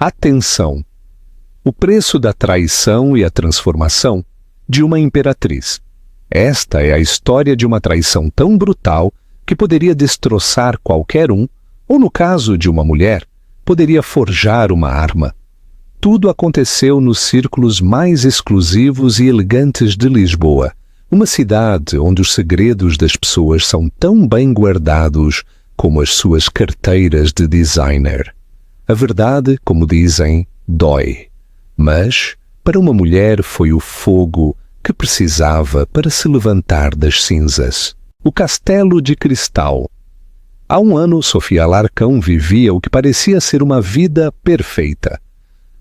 Atenção! O preço da traição e a transformação de uma imperatriz. Esta é a história de uma traição tão brutal que poderia destroçar qualquer um, ou no caso de uma mulher, poderia forjar uma arma. Tudo aconteceu nos círculos mais exclusivos e elegantes de Lisboa, uma cidade onde os segredos das pessoas são tão bem guardados como as suas carteiras de designer. A verdade, como dizem, dói. Mas, para uma mulher foi o fogo que precisava para se levantar das cinzas. O Castelo de Cristal. Há um ano, Sofia Alarcão vivia o que parecia ser uma vida perfeita.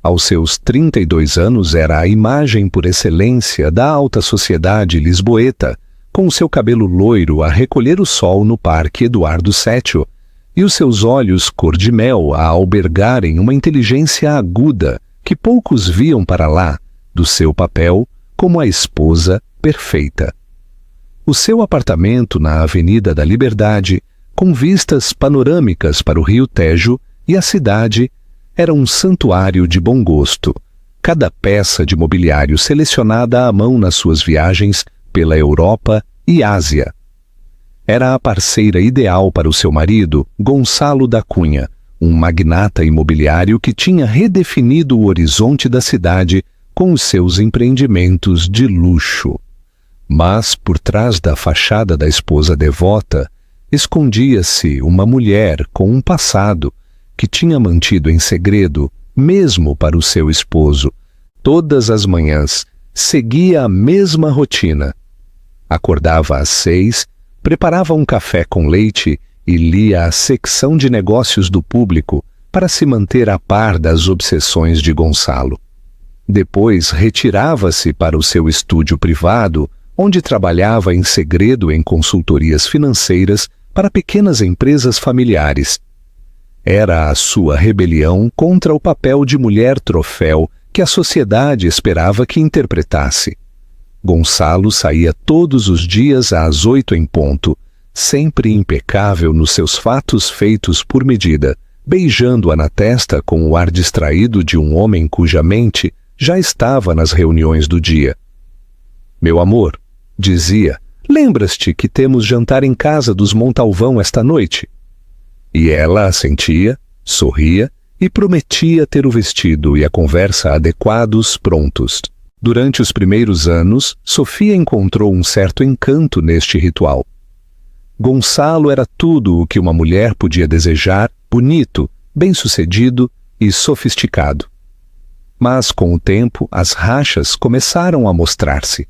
Aos seus 32 anos era a imagem por excelência da alta sociedade lisboeta, com o seu cabelo loiro a recolher o sol no Parque Eduardo VII e os seus olhos cor de mel a albergarem uma inteligência aguda que poucos viam para lá do seu papel como a esposa perfeita. O seu apartamento na Avenida da Liberdade, com vistas panorâmicas para o Rio Tejo e a cidade, era um santuário de bom gosto, cada peça de mobiliário selecionada à mão nas suas viagens pela Europa e Ásia. Era a parceira ideal para o seu marido, Gonçalo da Cunha, um magnata imobiliário que tinha redefinido o horizonte da cidade com os seus empreendimentos de luxo. Mas, por trás da fachada da esposa devota, escondia-se uma mulher com um passado que tinha mantido em segredo, mesmo para o seu esposo. Todas as manhãs seguia a mesma rotina. Acordava às 6, preparava um café com leite e lia a secção de negócios do Público para se manter a par das obsessões de Gonçalo. Depois retirava-se para o seu estúdio privado, onde trabalhava em segredo em consultorias financeiras para pequenas empresas familiares. Era a sua rebelião contra o papel de mulher troféu que a sociedade esperava que interpretasse. Gonçalo saía todos os dias às 8 em ponto, sempre impecável nos seus fatos feitos por medida, beijando-a na testa com o ar distraído de um homem cuja mente já estava nas reuniões do dia. «Meu amor», dizia, «lembras-te que temos jantar em casa dos Montalvão esta noite?» E ela assentia, sorria e prometia ter o vestido e a conversa adequados prontos. Durante os primeiros anos, Sofia encontrou um certo encanto neste ritual. Gonçalo era tudo o que uma mulher podia desejar, bonito, bem-sucedido e sofisticado. Mas, com o tempo, as rachas começaram a mostrar-se.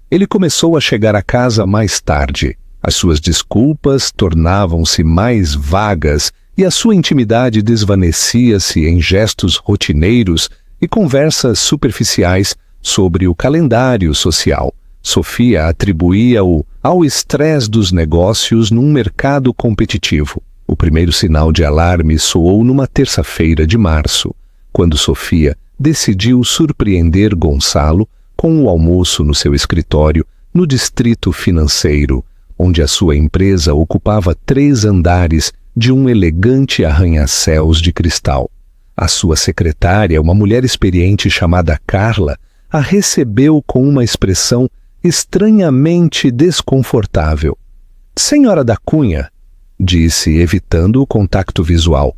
Ele começou a chegar a casa mais tarde. As suas desculpas tornavam-se mais vagas e a sua intimidade desvanecia-se em gestos rotineiros e conversas superficiais sobre o calendário social. Sofia atribuía-o ao estresse dos negócios num mercado competitivo. O primeiro sinal de alarme soou numa terça-feira de março, quando Sofia decidiu surpreender Gonçalo com o almoço no seu escritório no distrito financeiro, onde a sua empresa ocupava 3 andares de um elegante arranha-céus de cristal. A sua secretária, uma mulher experiente chamada Carla, a recebeu com uma expressão estranhamente desconfortável. «Senhora da Cunha», disse, evitando o contato visual,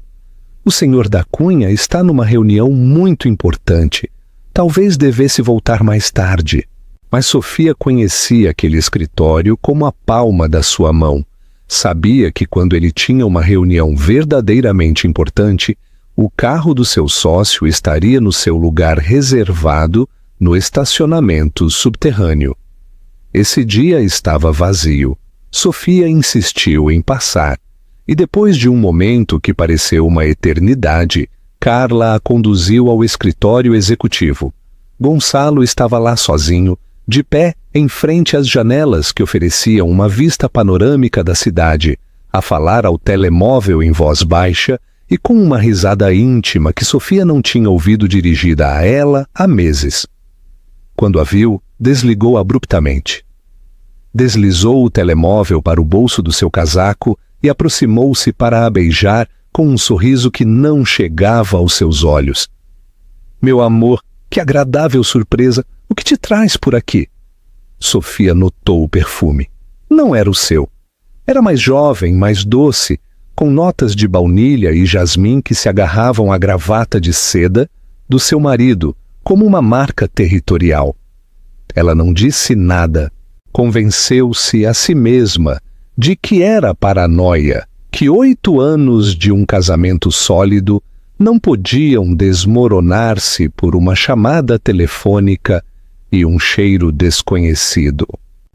«o senhor da Cunha está numa reunião muito importante. Talvez devesse voltar mais tarde». Mas Sofia conhecia aquele escritório como a palma da sua mão. Sabia que quando ele tinha uma reunião verdadeiramente importante, o carro do seu sócio estaria no seu lugar reservado no estacionamento subterrâneo. Esse dia estava vazio. Sofia insistiu em passar, e depois de um momento que pareceu uma eternidade, Carla a conduziu ao escritório executivo. Gonçalo estava lá sozinho, de pé em frente às janelas que ofereciam uma vista panorâmica da cidade, a falar ao telemóvel em voz baixa e com uma risada íntima que Sofia não tinha ouvido dirigida a ela há meses. Quando a viu, desligou abruptamente. Deslizou o telemóvel para o bolso do seu casaco e aproximou-se para a beijar com um sorriso que não chegava aos seus olhos. Meu amor, que agradável surpresa! O que te traz por aqui? Sofia notou o perfume. Não era o seu. Era mais jovem, mais doce, com notas de baunilha e jasmim que se agarravam à gravata de seda do seu marido, como uma marca territorial. Ela não disse nada. Convenceu-se a si mesma de que era paranoia, que 8 anos de um casamento sólido não podiam desmoronar-se por uma chamada telefônica e um cheiro desconhecido.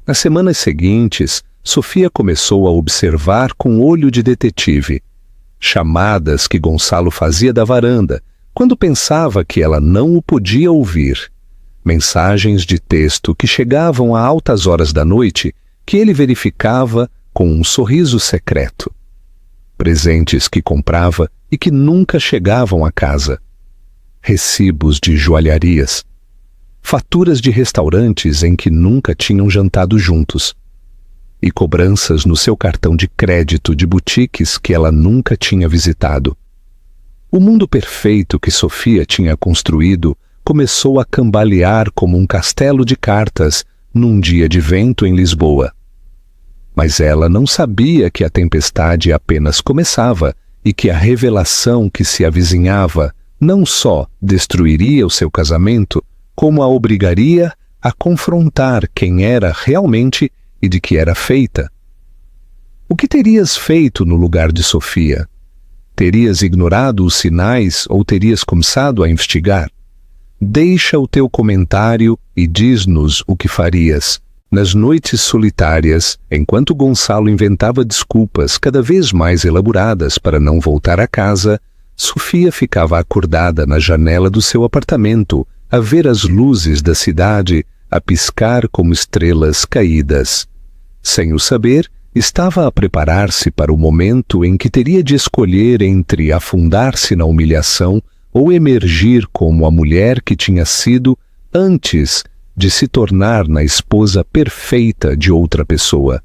Nas semanas seguintes, Sofia começou a observar com olho de detetive chamadas que Gonçalo fazia da varanda, quando pensava que ela não o podia ouvir. Mensagens de texto que chegavam a altas horas da noite que ele verificava com um sorriso secreto. Presentes que comprava e que nunca chegavam a casa. Recibos de joalharias. Faturas de restaurantes em que nunca tinham jantado juntos. E cobranças no seu cartão de crédito de boutiques que ela nunca tinha visitado. O mundo perfeito que Sofia tinha construído começou a cambalear como um castelo de cartas num dia de vento em Lisboa. Mas ela não sabia que a tempestade apenas começava e que a revelação que se avizinhava não só destruiria o seu casamento, como a obrigaria a confrontar quem era realmente e de que era feita. O que terias feito no lugar de Sofia? Terias ignorado os sinais ou terias começado a investigar? Deixa o teu comentário e diz-nos o que farias. Nas noites solitárias, enquanto Gonçalo inventava desculpas cada vez mais elaboradas para não voltar a casa, Sofia ficava acordada na janela do seu apartamento, a ver as luzes da cidade a piscar como estrelas caídas. Sem o saber, estava a preparar-se para o momento em que teria de escolher entre afundar-se na humilhação ou emergir como a mulher que tinha sido antes de se tornar na esposa perfeita de outra pessoa.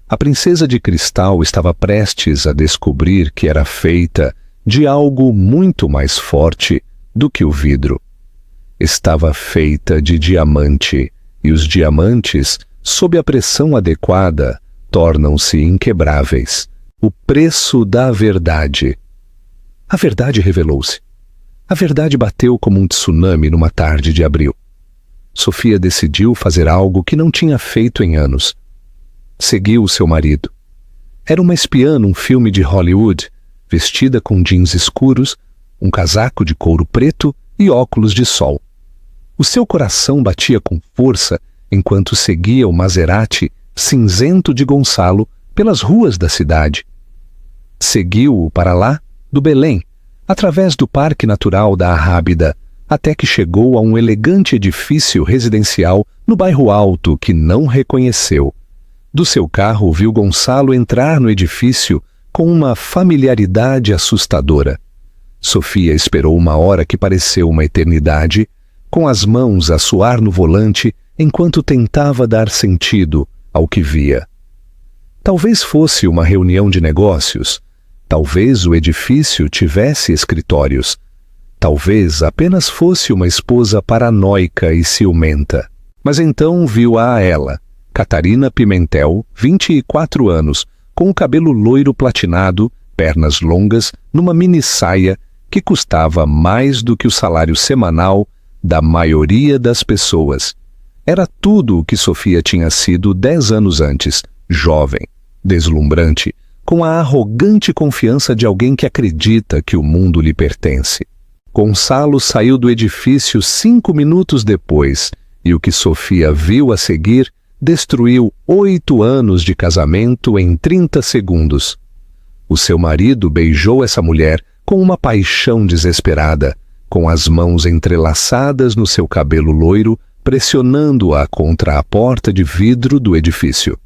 A princesa de cristal estava prestes a descobrir que era feita de algo muito mais forte do que o vidro. Estava feita de diamante, e os diamantes, sob a pressão adequada, tornam-se inquebráveis. O preço da verdade. A verdade revelou-se. A verdade bateu como um tsunami numa tarde de abril. Sofia decidiu fazer algo que não tinha feito em anos. Seguiu o seu marido. Era uma espiã num filme de Hollywood, vestida com jeans escuros, um casaco de couro preto e óculos de sol. O seu coração batia com força enquanto seguia o Maserati cinzento de Gonçalo pelas ruas da cidade. Seguiu-o para lá, do Belém, através do Parque Natural da Arrábida, até que chegou a um elegante edifício residencial no bairro Alto que não reconheceu. Do seu carro viu Gonçalo entrar no edifício com uma familiaridade assustadora. Sofia esperou uma hora que pareceu uma eternidade, com as mãos a suar no volante enquanto tentava dar sentido ao que via. Talvez fosse uma reunião de negócios, talvez o edifício tivesse escritórios, talvez apenas fosse uma esposa paranoica e ciumenta. Mas então viu-a a ela, Catarina Pimentel, 24 anos, com o cabelo loiro platinado, pernas longas, numa mini-saia que custava mais do que o salário semanal da maioria das pessoas. Era tudo o que Sofia tinha sido 10 anos antes, jovem, deslumbrante, com a arrogante confiança de alguém que acredita que o mundo lhe pertence. Gonçalo saiu do edifício 5 minutos depois, e o que Sofia viu a seguir destruiu 8 anos de casamento em 30 segundos. O seu marido beijou essa mulher com uma paixão desesperada, com as mãos entrelaçadas no seu cabelo loiro, pressionando-a contra a porta de vidro do edifício.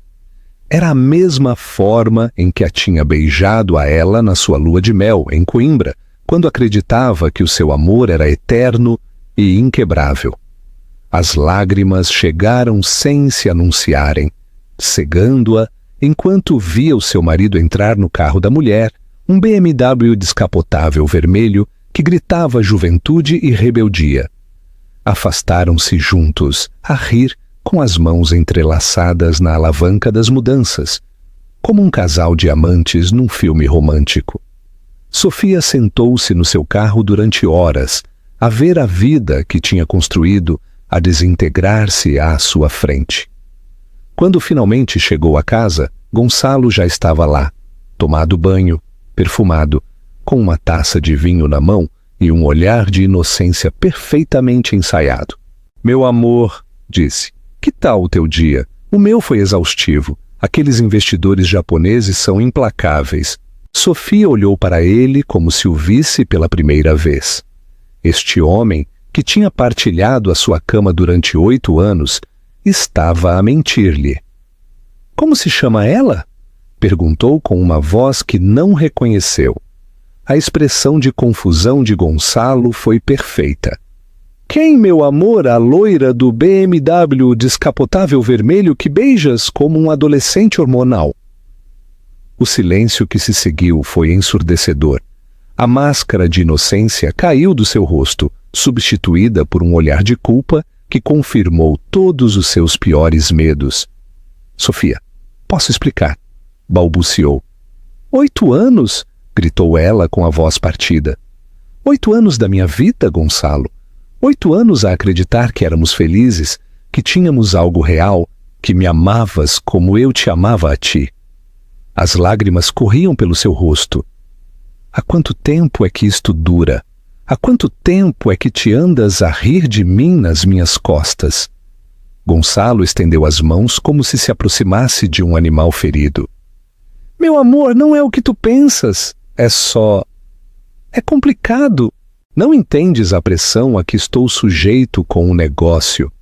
Era a mesma forma em que a tinha beijado a ela na sua lua de mel, em Coimbra, quando acreditava que o seu amor era eterno e inquebrável. As lágrimas chegaram sem se anunciarem, cegando-a enquanto via o seu marido entrar no carro da mulher, Um BMW descapotável vermelho que gritava juventude e rebeldia. Afastaram-se juntos, a rir, com as mãos entrelaçadas na alavanca das mudanças, como um casal de amantes num filme romântico. Sofia sentou-se no seu carro durante horas, a ver a vida que tinha construído a desintegrar-se à sua frente. Quando finalmente chegou a casa, Gonçalo já estava lá, tomado banho, perfumado, com uma taça de vinho na mão e um olhar de inocência perfeitamente ensaiado. "Meu amor", disse, "que tal o teu dia? O meu foi exaustivo. Aqueles investidores japoneses são implacáveis." Sofia olhou para ele como se o visse pela primeira vez. Este homem, que tinha partilhado a sua cama durante 8 anos, estava a mentir-lhe. "Como se chama ela?" perguntou com uma voz que não reconheceu. A expressão de confusão de Gonçalo foi perfeita. "Quem, meu amor, a loira do BMW descapotável vermelho que beijas como um adolescente hormonal?" O silêncio que se seguiu foi ensurdecedor. A máscara de inocência caiu do seu rosto, substituída por um olhar de culpa que confirmou todos os seus piores medos. "Sofia, posso explicar?" balbuciou. 8 anos? Gritou ela com a voz partida. 8 anos da minha vida, Gonçalo. 8 anos a acreditar que éramos felizes, que tínhamos algo real, que me amavas como eu te amava a ti. As lágrimas corriam pelo seu rosto. Há quanto tempo é que isto dura? Há quanto tempo é que te andas a rir de mim nas minhas costas? Gonçalo estendeu as mãos como se aproximasse de um animal ferido. Meu amor, não é o que tu pensas. É só... É complicado. Não entendes a pressão a que estou sujeito com o negócio.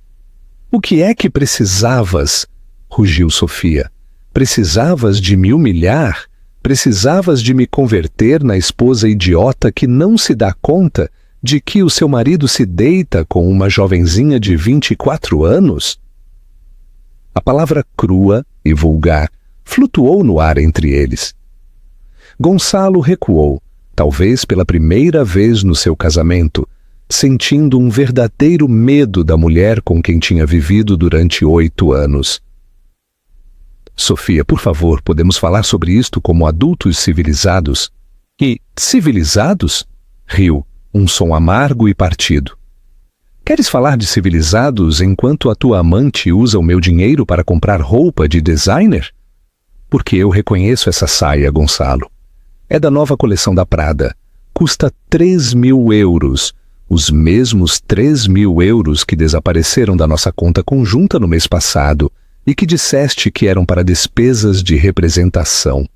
O que é que precisavas? Rugiu Sofia. Precisavas de me humilhar? Precisavas de me converter na esposa idiota que não se dá conta de que o seu marido se deita com uma jovenzinha de 24 anos? A palavra crua e vulgar flutuou no ar entre eles. Gonçalo recuou, talvez pela primeira vez no seu casamento, sentindo um verdadeiro medo da mulher com quem tinha vivido durante 8 anos. Sofia, por favor, podemos falar sobre isto como adultos civilizados? E civilizados? Riu, um som amargo e partido. Queres falar de civilizados enquanto a tua amante usa o meu dinheiro para comprar roupa de designer? Porque eu reconheço essa saia, Gonçalo. É da nova coleção da Prada. Custa 3.000 euros. Os mesmos 3.000 euros que desapareceram da nossa conta conjunta no mês passado e que disseste que eram para despesas de representação.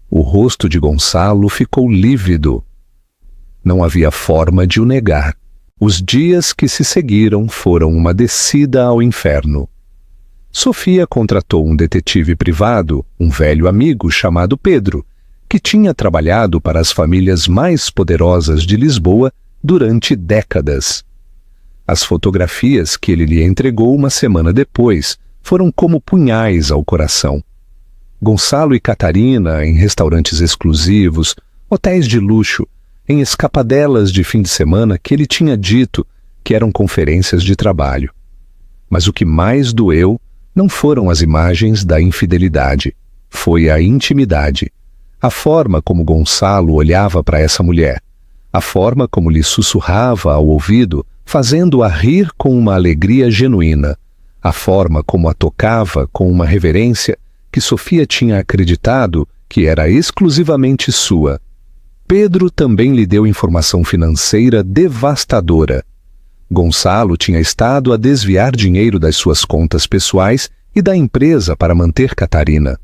O rosto de Gonçalo ficou lívido. Não havia forma de o negar. Os dias que se seguiram foram uma descida ao inferno. Sofia contratou um detetive privado, um velho amigo chamado Pedro, que tinha trabalhado para as famílias mais poderosas de Lisboa durante décadas. As fotografias que ele lhe entregou uma semana depois foram como punhais ao coração. Gonçalo e Catarina em restaurantes exclusivos, hotéis de luxo, em escapadelas de fim de semana que ele tinha dito que eram conferências de trabalho. Mas o que mais doeu não foram as imagens da infidelidade, foi a intimidade. A forma como Gonçalo olhava para essa mulher, a forma como lhe sussurrava ao ouvido, fazendo-a rir com uma alegria genuína, a forma como a tocava com uma reverência que Sofia tinha acreditado que era exclusivamente sua. Pedro também lhe deu informação financeira devastadora. Gonçalo tinha estado a desviar dinheiro das suas contas pessoais e da empresa para manter Catarina.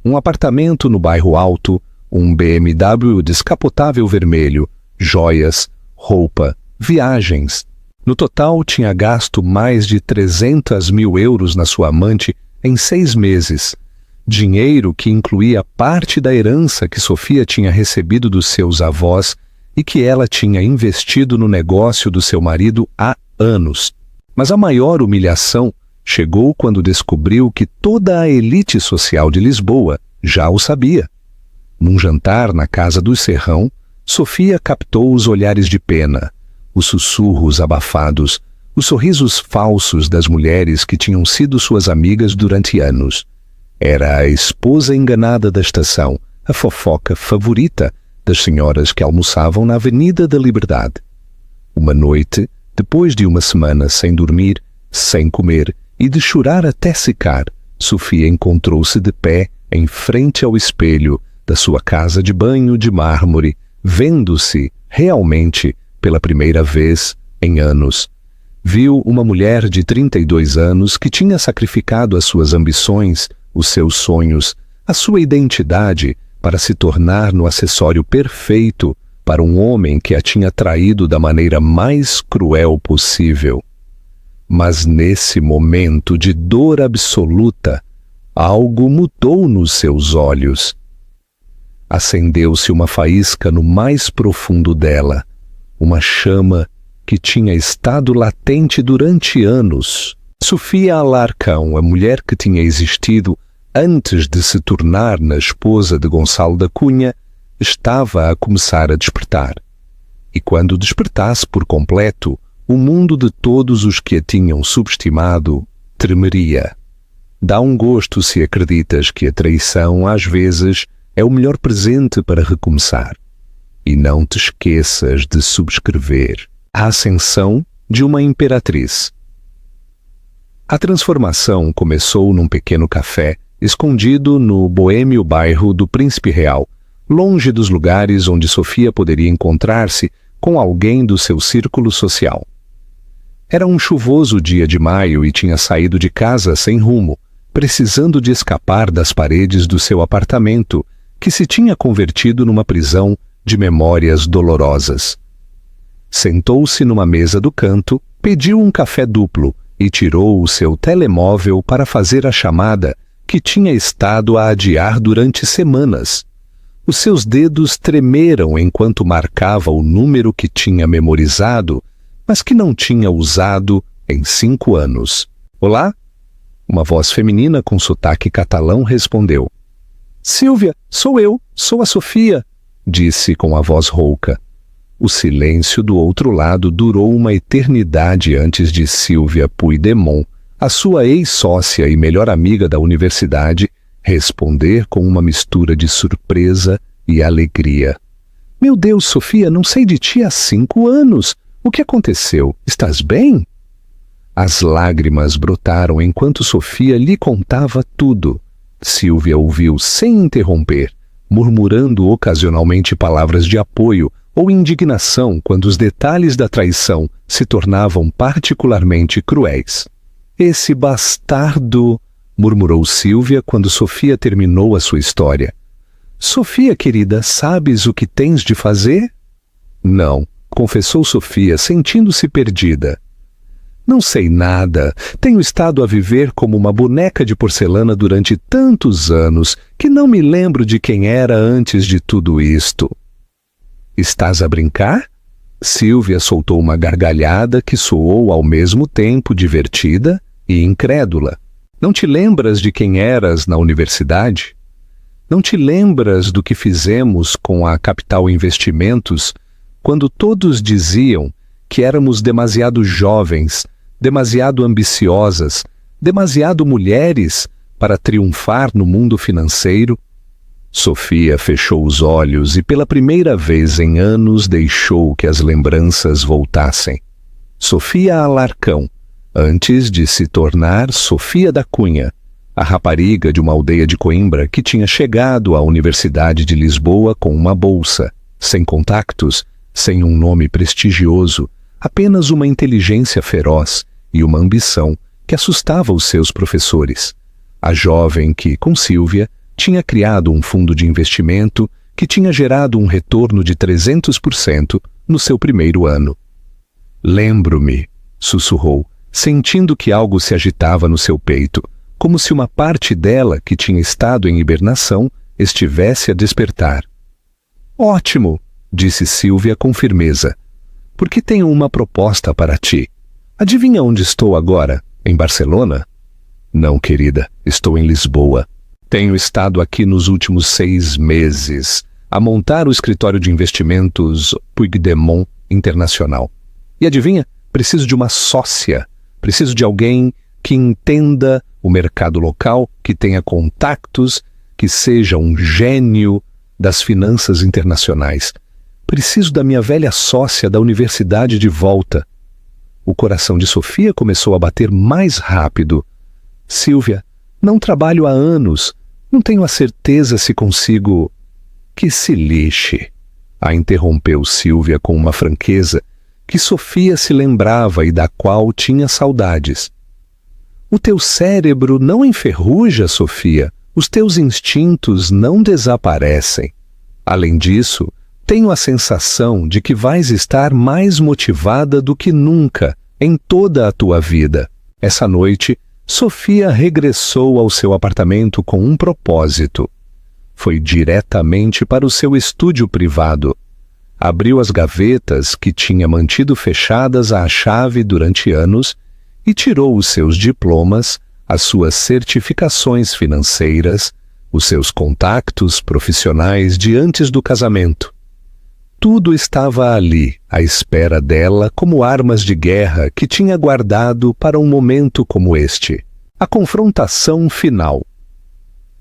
Um apartamento no bairro Alto, um BMW descapotável vermelho, joias, roupa, viagens. No total, tinha gasto mais de 300.000 euros na sua amante em 6 meses. Dinheiro que incluía parte da herança que Sofia tinha recebido dos seus avós e que ela tinha investido no negócio do seu marido há anos. Mas a maior humilhação chegou quando descobriu que toda a elite social de Lisboa já o sabia. Num jantar na casa do Serrão, Sofia captou os olhares de pena, os sussurros abafados, os sorrisos falsos das mulheres que tinham sido suas amigas durante anos. Era a esposa enganada da estação, a fofoca favorita das senhoras que almoçavam na Avenida da Liberdade. Uma noite, depois de uma semana sem dormir, sem comer e de chorar até secar, Sofia encontrou-se de pé em frente ao espelho da sua casa de banho de mármore, vendo-se realmente pela primeira vez em anos. Viu uma mulher de 32 anos que tinha sacrificado as suas ambições, os seus sonhos, a sua identidade para se tornar no acessório perfeito para um homem que a tinha traído da maneira mais cruel possível. Mas nesse momento de dor absoluta, algo mudou nos seus olhos. Acendeu-se uma faísca no mais profundo dela, uma chama que tinha estado latente durante anos. Sofia Alarcão, a mulher que tinha existido antes de se tornar na esposa de Gonçalo da Cunha, estava a começar a despertar. E quando despertasse por completo, o mundo de todos os que a tinham subestimado tremeria. Dá um gosto se acreditas que a traição, às vezes, é o melhor presente para recomeçar. E não te esqueças de subscrever A Ascensão de uma Imperatriz. A transformação começou num pequeno café, escondido no boêmio bairro do Príncipe Real, longe dos lugares onde Sofia poderia encontrar-se com alguém do seu círculo social. Era um chuvoso dia de maio e tinha saído de casa sem rumo, precisando de escapar das paredes do seu apartamento, que se tinha convertido numa prisão de memórias dolorosas. Sentou-se numa mesa do canto, pediu um café duplo e tirou o seu telemóvel para fazer a chamada que tinha estado a adiar durante semanas. Os seus dedos tremeram enquanto marcava o número que tinha memorizado, mas que não tinha usado em 5 anos. Olá? Uma voz feminina com sotaque catalão respondeu. Sílvia, sou eu, sou a Sofia, disse com a voz rouca. O silêncio do outro lado durou uma eternidade antes de Sílvia Puigdemont, a sua ex-sócia e melhor amiga da universidade, responder com uma mistura de surpresa e alegria. Meu Deus, Sofia, não sei de ti há 5 anos. O que aconteceu? Estás bem? As lágrimas brotaram enquanto Sofia lhe contava tudo. Sílvia ouviu sem interromper, murmurando ocasionalmente palavras de apoio ou indignação quando os detalhes da traição se tornavam particularmente cruéis. Esse bastardo, murmurou Sílvia quando Sofia terminou a sua história. Sofia, querida, sabes o que tens de fazer? Não, confessou Sofia, sentindo-se perdida. Não sei nada. Tenho estado a viver como uma boneca de porcelana durante tantos anos que não me lembro de quem era antes de tudo isto. Estás a brincar? Sílvia soltou uma gargalhada que soou ao mesmo tempo divertida e incrédula. Não te lembras de quem eras na universidade? Não te lembras do que fizemos com a Capital Investimentos quando todos diziam que éramos demasiado jovens, demasiado ambiciosas, demasiado mulheres para triunfar no mundo financeiro? Sofia fechou os olhos e pela primeira vez em anos deixou que as lembranças voltassem. Sofia Alarcão, antes de se tornar Sofia da Cunha, a rapariga de uma aldeia de Coimbra que tinha chegado à Universidade de Lisboa com uma bolsa, sem contactos, sem um nome prestigioso, apenas uma inteligência feroz e uma ambição que assustava os seus professores. A jovem que, com Sílvia, tinha criado um fundo de investimento que tinha gerado um retorno de 300% no seu primeiro ano. Lembro-me, sussurrou, sentindo que algo se agitava no seu peito, como se uma parte dela, que tinha estado em hibernação, estivesse a despertar. Ótimo, disse Sílvia com firmeza, porque tenho uma proposta para ti. Adivinha onde estou agora? Em Barcelona? Não, querida, estou em Lisboa. Tenho estado aqui nos últimos 6 meses a montar o escritório de investimentos Puigdemont Internacional. E adivinha? Preciso de uma sócia. Preciso de alguém que entenda o mercado local, que tenha contactos, que seja um gênio das finanças internacionais. Preciso da minha velha sócia da universidade de volta. O coração de Sofia começou a bater mais rápido. Sílvia, não trabalho há anos. Não tenho a certeza se consigo... Que se lixe, a interrompeu Sílvia com uma franqueza que Sofia se lembrava e da qual tinha saudades. O teu cérebro não enferruja, Sofia. Os teus instintos não desaparecem. Além disso, tenho a sensação de que vais estar mais motivada do que nunca em toda a tua vida. Essa noite, Sofia regressou ao seu apartamento com um propósito. Foi diretamente para o seu estúdio privado. Abriu as gavetas que tinha mantido fechadas à chave durante anos e tirou os seus diplomas, as suas certificações financeiras, os seus contactos profissionais de antes do casamento. Tudo estava ali, à espera dela, como armas de guerra que tinha guardado para um momento como este. A confrontação final.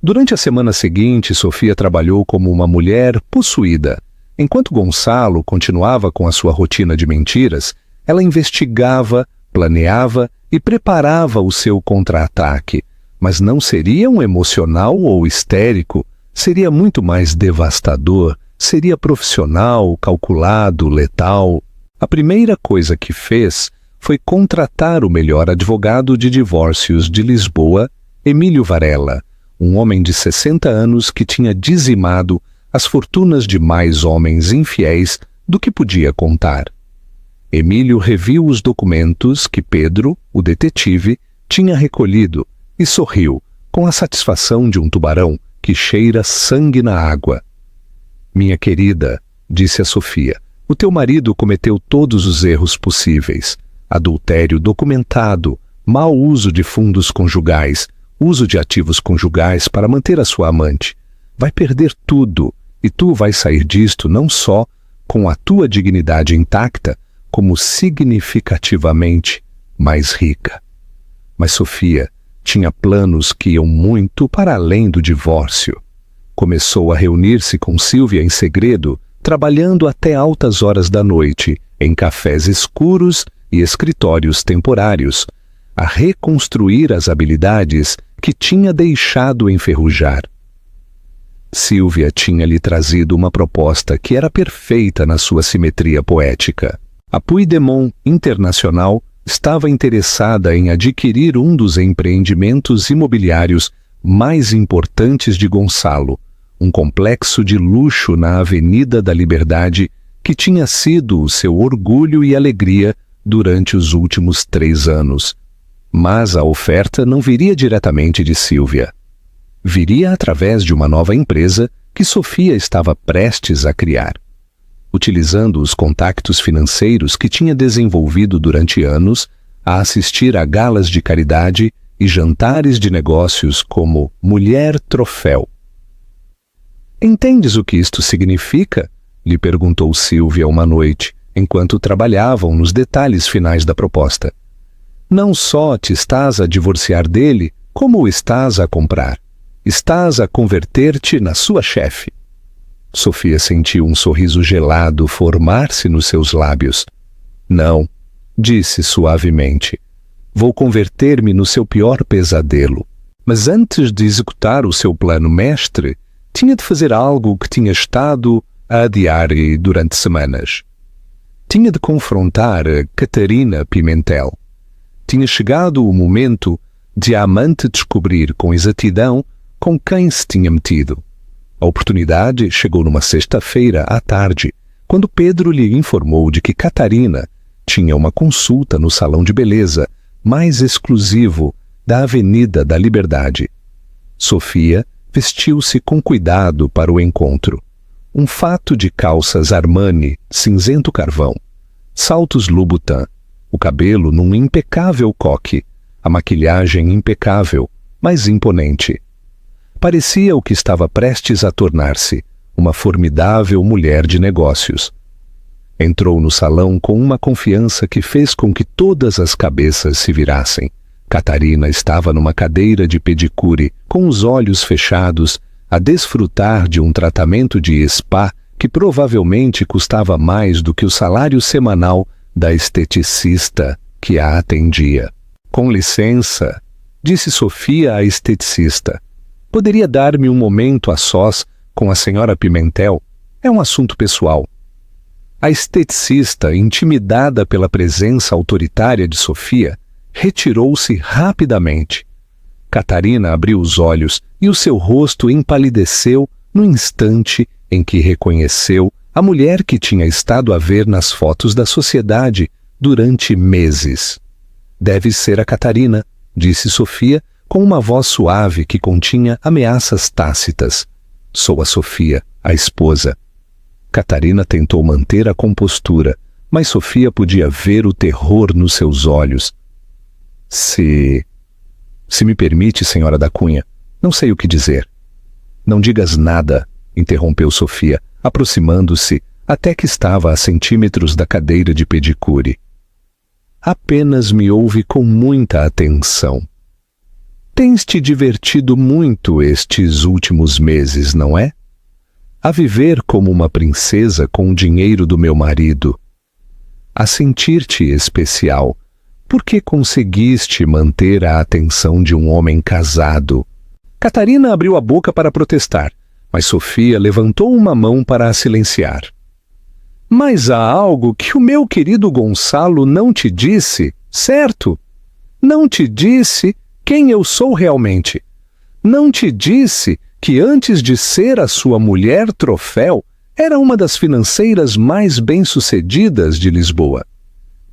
Durante a semana seguinte, Sofia trabalhou como uma mulher possuída. Enquanto Gonçalo continuava com a sua rotina de mentiras, ela investigava, planeava e preparava o seu contra-ataque. Mas não seria um emocional ou histérico, seria muito mais devastador, seria profissional, calculado, letal. A primeira coisa que fez foi contratar o melhor advogado de divórcios de Lisboa, Emílio Varela, um homem de 60 anos que tinha dizimado as fortunas de mais homens infiéis do que podia contar. Emílio reviu os documentos que Pedro, o detetive, tinha recolhido e sorriu, com a satisfação de um tubarão que cheira sangue na água. Minha querida, disse a Sofia, o teu marido cometeu todos os erros possíveis. Adultério documentado, mau uso de fundos conjugais, uso de ativos conjugais para manter a sua amante. Vai perder tudo, e tu vais sair disto não só com a tua dignidade intacta, como significativamente mais rica. Mas Sofia tinha planos que iam muito para além do divórcio. Começou a reunir-se com Sílvia em segredo, trabalhando até altas horas da noite, em cafés escuros e escritórios temporários, a reconstruir as habilidades que tinha deixado enferrujar. Sílvia tinha-lhe trazido uma proposta que era perfeita na sua simetria poética. A Puigdemont Internacional estava interessada em adquirir um dos empreendimentos imobiliários mais importantes de Gonçalo, um complexo de luxo na Avenida da Liberdade que tinha sido o seu orgulho e alegria durante os últimos 3 anos. Mas a oferta não viria diretamente de Sílvia. Viria através de uma nova empresa que Sofia estava prestes a criar. Utilizando os contactos financeiros que tinha desenvolvido durante anos, a assistir a galas de caridade e jantares de negócios como Mulher Troféu. Entendes o que isto significa? Lhe perguntou Sílvia uma noite, enquanto trabalhavam nos detalhes finais da proposta. Não só te estás a divorciar dele, como o estás a comprar. Estás a converter-te na sua chefe. Sofia sentiu um sorriso gelado formar-se nos seus lábios. Não, disse suavemente. Vou converter-me no seu pior pesadelo. Mas antes de executar o seu plano mestre, tinha de fazer algo que tinha estado a adiar durante semanas. Tinha de confrontar Catarina Pimentel. Tinha chegado o momento de a amante descobrir com exatidão com quem se tinha metido. A oportunidade chegou numa sexta-feira à tarde, quando Pedro lhe informou de que Catarina tinha uma consulta no salão de beleza mais exclusivo da Avenida da Liberdade. Sofia vestiu-se com cuidado para o encontro. Um fato de calças Armani, cinzento carvão, saltos Louboutin, o cabelo num impecável coque, a maquilhagem impecável, mas imponente. parecia o que estava prestes a tornar-se, uma formidável mulher de negócios. Entrou no salão com uma confiança que fez com que todas as cabeças se virassem. Catarina estava numa cadeira de pedicure, com os olhos fechados, a desfrutar de um tratamento de spa que provavelmente custava mais do que o salário semanal da esteticista que a atendia. Com licença, disse Sofia à esteticista. Poderia dar-me um momento a sós com a senhora Pimentel? É um assunto pessoal. A esteticista, intimidada pela presença autoritária de Sofia, retirou-se rapidamente. Catarina abriu os olhos e o seu rosto empalideceu no instante em que reconheceu a mulher que tinha estado a ver nas fotos da sociedade durante meses. Deve ser a Catarina, disse Sofia com uma voz suave que continha ameaças tácitas. Sou a Sofia, a esposa. Catarina tentou manter a compostura, mas Sofia podia ver o terror nos seus olhos. Se me permite, senhora da Cunha, não sei o que dizer. Não digas nada, interrompeu Sofia, aproximando-se até que estava a centímetros da cadeira de pedicure. Apenas me ouve com muita atenção. Tens te divertido muito estes últimos meses, não é? A viver como uma princesa com o dinheiro do meu marido. A sentir-te especial, porque conseguiste manter a atenção de um homem casado. Catarina abriu a boca para protestar, mas Sofia levantou uma mão para a silenciar. Mas há algo que o meu querido Gonçalo não te disse, certo? Não te disse quem eu sou realmente. Não te disse que antes de ser a sua mulher troféu, era uma das financeiras mais bem-sucedidas de Lisboa.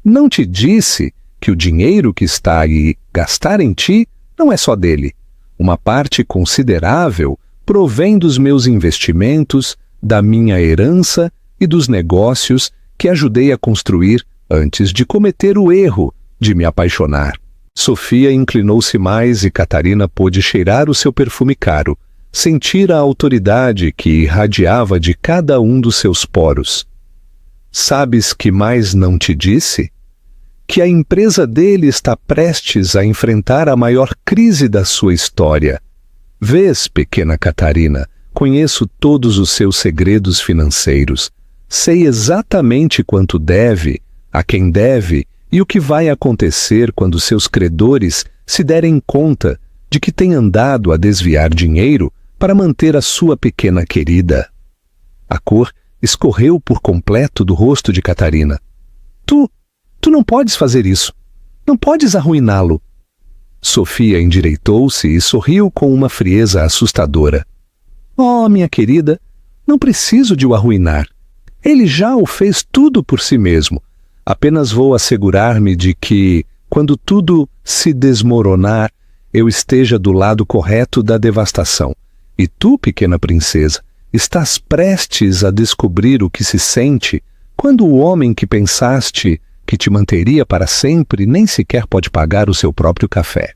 Não te disse que o dinheiro que está aí gastar em ti não é só dele. Uma parte considerável provém dos meus investimentos, da minha herança e dos negócios que ajudei a construir antes de cometer o erro de me apaixonar. Sofia inclinou-se mais e Catarina pôde cheirar o seu perfume caro, sentir a autoridade que irradiava de cada um dos seus poros. Sabes que mais não te disse? Que a empresa dele está prestes a enfrentar a maior crise da sua história. Vês, pequena Catarina, conheço todos os seus segredos financeiros. Sei exatamente quanto deve, a quem deve e o que vai acontecer quando seus credores se derem conta de que tem andado a desviar dinheiro para manter a sua pequena querida. A cor escorreu por completo do rosto de Catarina. Tu não podes fazer isso. Não podes arruiná-lo. Sofia endireitou-se e sorriu com uma frieza assustadora. Oh, minha querida, não preciso de o arruinar. Ele já o fez tudo por si mesmo. Apenas vou assegurar-me de que, quando tudo se desmoronar, eu esteja do lado correto da devastação. E tu, pequena princesa, estás prestes a descobrir o que se sente quando o homem que pensaste que te manteria para sempre nem sequer pode pagar o seu próprio café.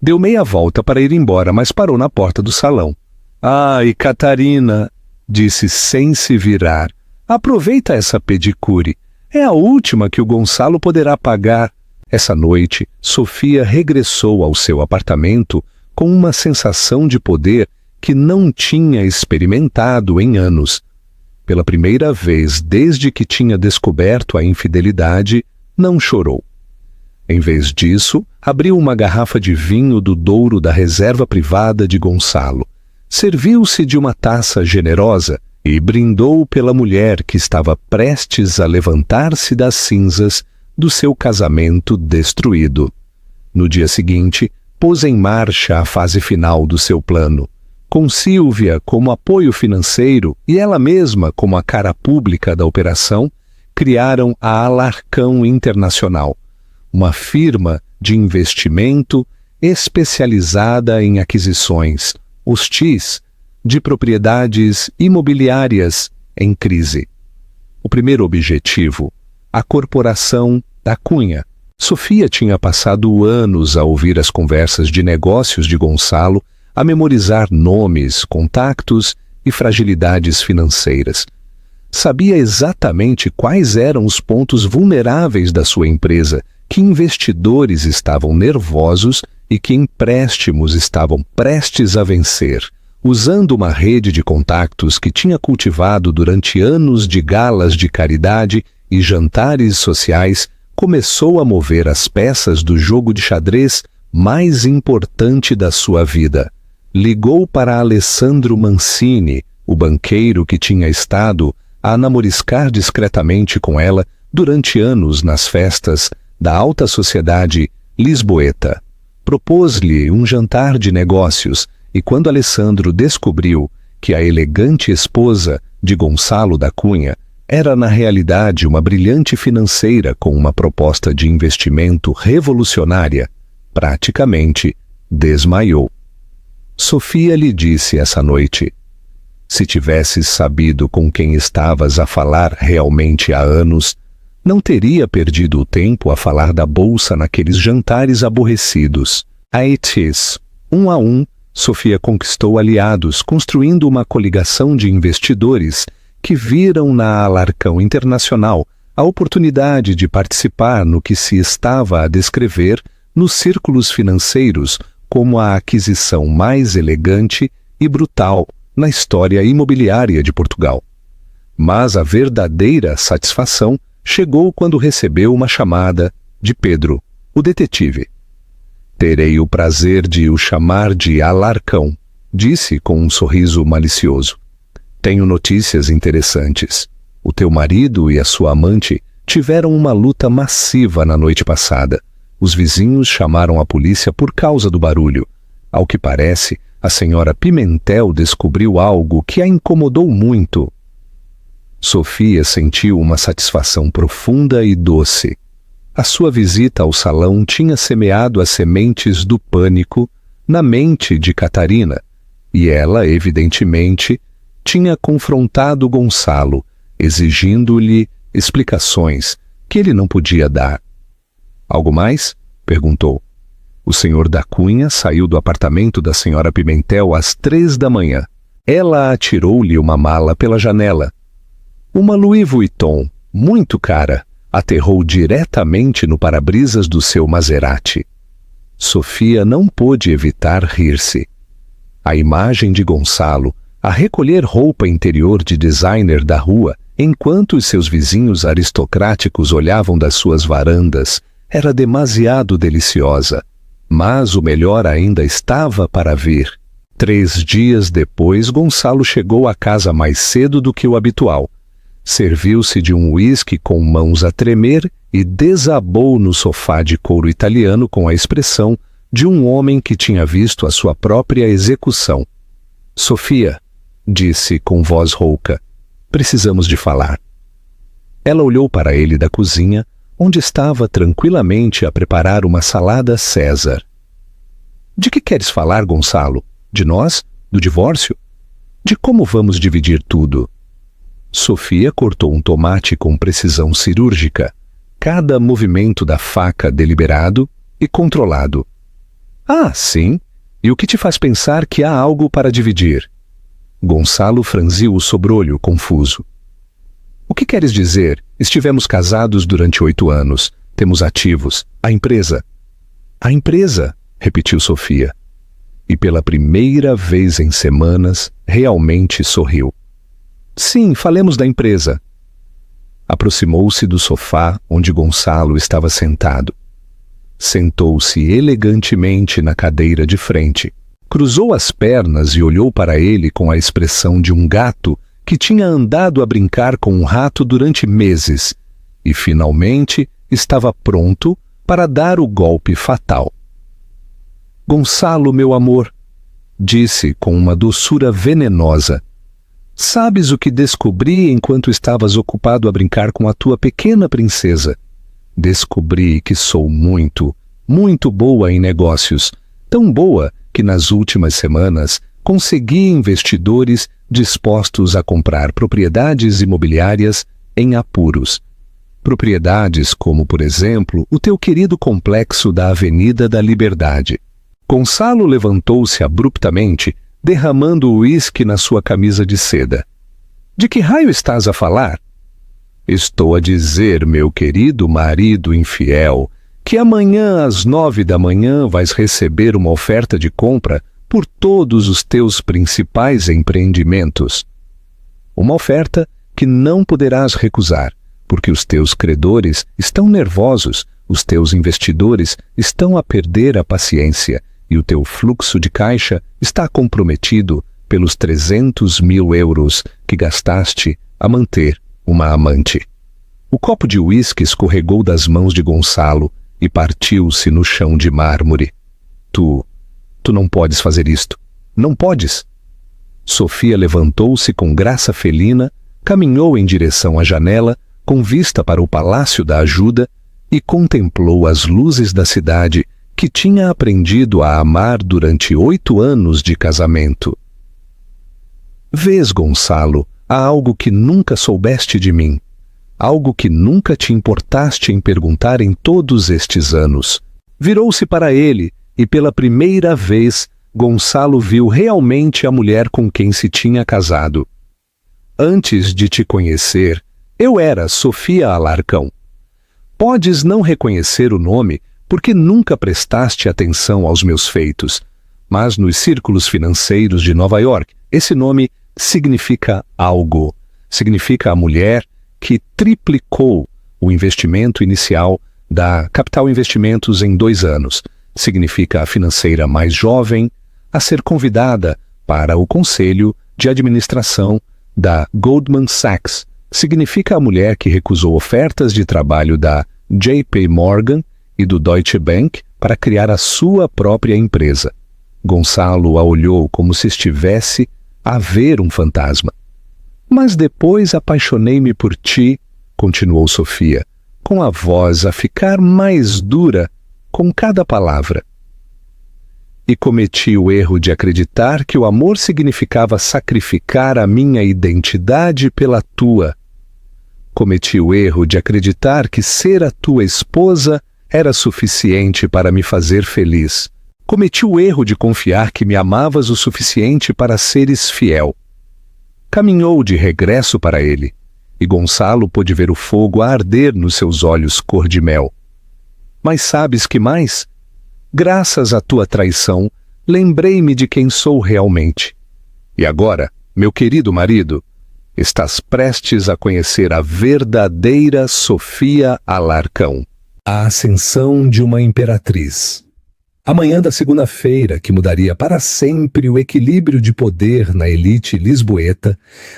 Deu meia volta para ir embora, mas parou na porta do salão. Ai, Catarina, disse sem se virar, aproveita essa pedicure. É a última que o Gonçalo poderá pagar. Essa noite, Sofia regressou ao seu apartamento com uma sensação de poder que não tinha experimentado em anos. Pela primeira vez desde que tinha descoberto a infidelidade, não chorou. Em vez disso, abriu uma garrafa de vinho do Douro da reserva privada de Gonçalo. Serviu-se de uma taça generosa e brindou pela mulher que estava prestes a levantar-se das cinzas do seu casamento destruído. No dia seguinte, pôs em marcha a fase final do seu plano. Com Sílvia como apoio financeiro e ela mesma como a cara pública da operação, criaram a Alarcão Internacional, uma firma de investimento especializada em aquisições hostis de propriedades imobiliárias em crise. O primeiro objetivo, a corporação da Cunha. Sofia tinha passado anos a ouvir as conversas de negócios de Gonçalo, a memorizar nomes, contactos e fragilidades financeiras. Sabia exatamente quais eram os pontos vulneráveis da sua empresa, que investidores estavam nervosos e que empréstimos estavam prestes a vencer. Usando uma rede de contactos que tinha cultivado durante anos de galas de caridade e jantares sociais, começou a mover as peças do jogo de xadrez mais importante da sua vida. Ligou para Alessandro Mancini, o banqueiro que tinha estado a namoriscar discretamente com ela durante anos nas festas da alta sociedade lisboeta. Propôs-lhe um jantar de negócios e quando Alessandro descobriu que a elegante esposa de Gonçalo da Cunha era na realidade uma brilhante financeira com uma proposta de investimento revolucionária, praticamente desmaiou. Sofia lhe disse essa noite: se tivesses sabido com quem estavas a falar realmente há anos, não teria perdido o tempo a falar da bolsa naqueles jantares aborrecidos. A ETS, um a um, Sofia conquistou aliados, construindo uma coligação de investidores que viram na Alarcão Internacional a oportunidade de participar no que se estava a descrever nos círculos financeiros como a aquisição mais elegante e brutal na história imobiliária de Portugal. Mas a verdadeira satisfação chegou quando recebeu uma chamada de Pedro, o detetive. Terei o prazer de o chamar de Alarcão, disse com um sorriso malicioso. Tenho notícias interessantes. O teu marido e a sua amante tiveram uma luta massiva na noite passada. Os vizinhos chamaram a polícia por causa do barulho. Ao que parece, a senhora Pimentel descobriu algo que a incomodou muito. Sofia sentiu uma satisfação profunda e doce. A sua visita ao salão tinha semeado as sementes do pânico na mente de Catarina, e ela, evidentemente, tinha confrontado Gonçalo, exigindo-lhe explicações que ele não podia dar. Algo mais? Perguntou. O senhor da Cunha saiu do apartamento da senhora Pimentel às 3 da manhã. Ela atirou-lhe uma mala pela janela. Uma Louis Vuitton, muito cara, aterrou diretamente no para-brisas do seu Maserati. Sofia não pôde evitar rir-se. A imagem de Gonçalo, a recolher roupa interior de designer da rua, enquanto os seus vizinhos aristocráticos olhavam das suas varandas, era demasiado deliciosa. Mas o melhor ainda estava para vir. 3 dias depois, Gonçalo chegou à casa mais cedo do que o habitual. Serviu-se de um uísque com mãos a tremer e desabou no sofá de couro italiano com a expressão de um homem que tinha visto a sua própria execução. Sofia, disse com voz rouca, precisamos de falar. Ela olhou para ele da cozinha, onde estava tranquilamente a preparar uma salada César. De que queres falar, Gonçalo? De nós? Do divórcio? De como vamos dividir tudo? Sofia cortou um tomate com precisão cirúrgica, cada movimento da faca deliberado e controlado. Ah, sim? E o que te faz pensar que há algo para dividir? Gonçalo franziu o sobrolho, confuso. O que queres dizer? Estivemos casados durante 8 anos. Temos ativos. A empresa. A empresa, repetiu Sofia. E pela primeira vez em semanas, realmente sorriu. Sim, falemos da empresa. Aproximou-se do sofá onde Gonçalo estava sentado. Sentou-se elegantemente na cadeira de frente. Cruzou as pernas e olhou para ele com a expressão de um gato que tinha andado a brincar com um rato durante meses e, finalmente, estava pronto para dar o golpe fatal. Gonçalo, meu amor, disse com uma doçura venenosa, sabes o que descobri enquanto estavas ocupado a brincar com a tua pequena princesa? Descobri que sou muito, muito boa em negócios, tão boa que nas últimas semanas consegui investidores dispostos a comprar propriedades imobiliárias em apuros. Propriedades como, por exemplo, o teu querido complexo da Avenida da Liberdade. Gonçalo levantou-se abruptamente, derramando o uísque na sua camisa de seda. De que raio estás a falar? Estou a dizer, meu querido marido infiel, que amanhã às 9 da manhã vais receber uma oferta de compra por todos os teus principais empreendimentos. Uma oferta que não poderás recusar, porque os teus credores estão nervosos, os teus investidores estão a perder a paciência e o teu fluxo de caixa está comprometido pelos 300 mil euros que gastaste a manter uma amante. O copo de uísque escorregou das mãos de Gonçalo e partiu-se no chão de mármore. Tu não podes fazer isto. Não podes. Sofia levantou-se com graça felina, caminhou em direção à janela, com vista para o Palácio da Ajuda, e contemplou as luzes da cidade que tinha aprendido a amar durante 8 anos de casamento. Vês, Gonçalo, há algo que nunca soubeste de mim, algo que nunca te importaste em perguntar em todos estes anos. Virou-se para ele e pela primeira vez Gonçalo viu realmente a mulher com quem se tinha casado. Antes de te conhecer, eu era Sofia Alarcão. Podes não reconhecer o nome porque nunca prestaste atenção aos meus feitos, mas nos círculos financeiros de Nova York, esse nome significa algo. Significa a mulher que triplicou o investimento inicial da Capital Investimentos em 2 anos. Significa a financeira mais jovem a ser convidada para o conselho de administração da Goldman Sachs. Significa a mulher que recusou ofertas de trabalho da JP Morgan e do Deutsche Bank para criar a sua própria empresa. Gonçalo a olhou como se estivesse a ver um fantasma. Mas depois apaixonei-me por ti, continuou Sofia, com a voz a ficar mais dura com cada palavra. E cometi o erro de acreditar que o amor significava sacrificar a minha identidade pela tua. Cometi o erro de acreditar que ser a tua esposa era suficiente para me fazer feliz. Cometi o erro de confiar que me amavas o suficiente para seres fiel. Caminhou de regresso para ele, e Gonçalo pôde ver o fogo a arder nos seus olhos cor de mel. Mas sabes que mais? Graças à tua traição, lembrei-me de quem sou realmente. E agora, meu querido marido, estás prestes a conhecer a verdadeira Sofia Alarcão. A ascensão de uma imperatriz. A manhã da segunda-feira, que mudaria para sempre o equilíbrio de poder na elite lisboeta,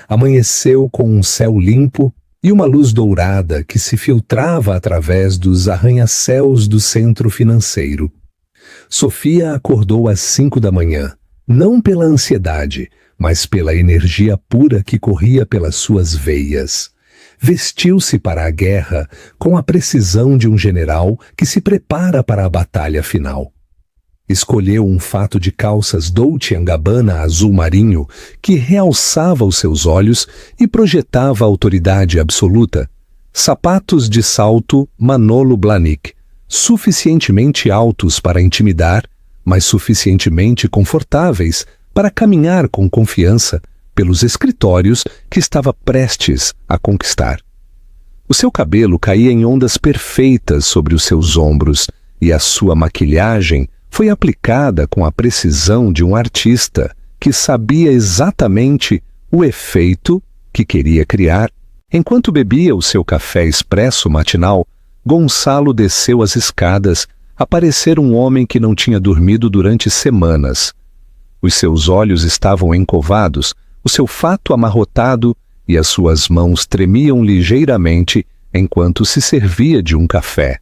amanheceu com um céu limpo e uma luz dourada que se filtrava através dos arranha-céus do centro financeiro. Sofia acordou às 5 da manhã, não pela ansiedade, mas pela energia pura que corria pelas suas veias. Vestiu-se para a guerra com a precisão de um general que se prepara para a batalha final. Escolheu um fato de calças Dolce & Gabbana azul marinho que realçava os seus olhos e projetava autoridade absoluta. Sapatos de salto Manolo Blahnik, suficientemente altos para intimidar, mas suficientemente confortáveis para caminhar com confiança pelos escritórios que estava prestes a conquistar. O seu cabelo caía em ondas perfeitas sobre os seus ombros e a sua maquilhagem foi aplicada com a precisão de um artista que sabia exatamente o efeito que queria criar. Enquanto bebia o seu café expresso matinal, Gonçalo desceu as escadas a parecer um homem que não tinha dormido durante semanas. Os seus olhos estavam encovados, o seu fato amarrotado e as suas mãos tremiam ligeiramente enquanto se servia de um café.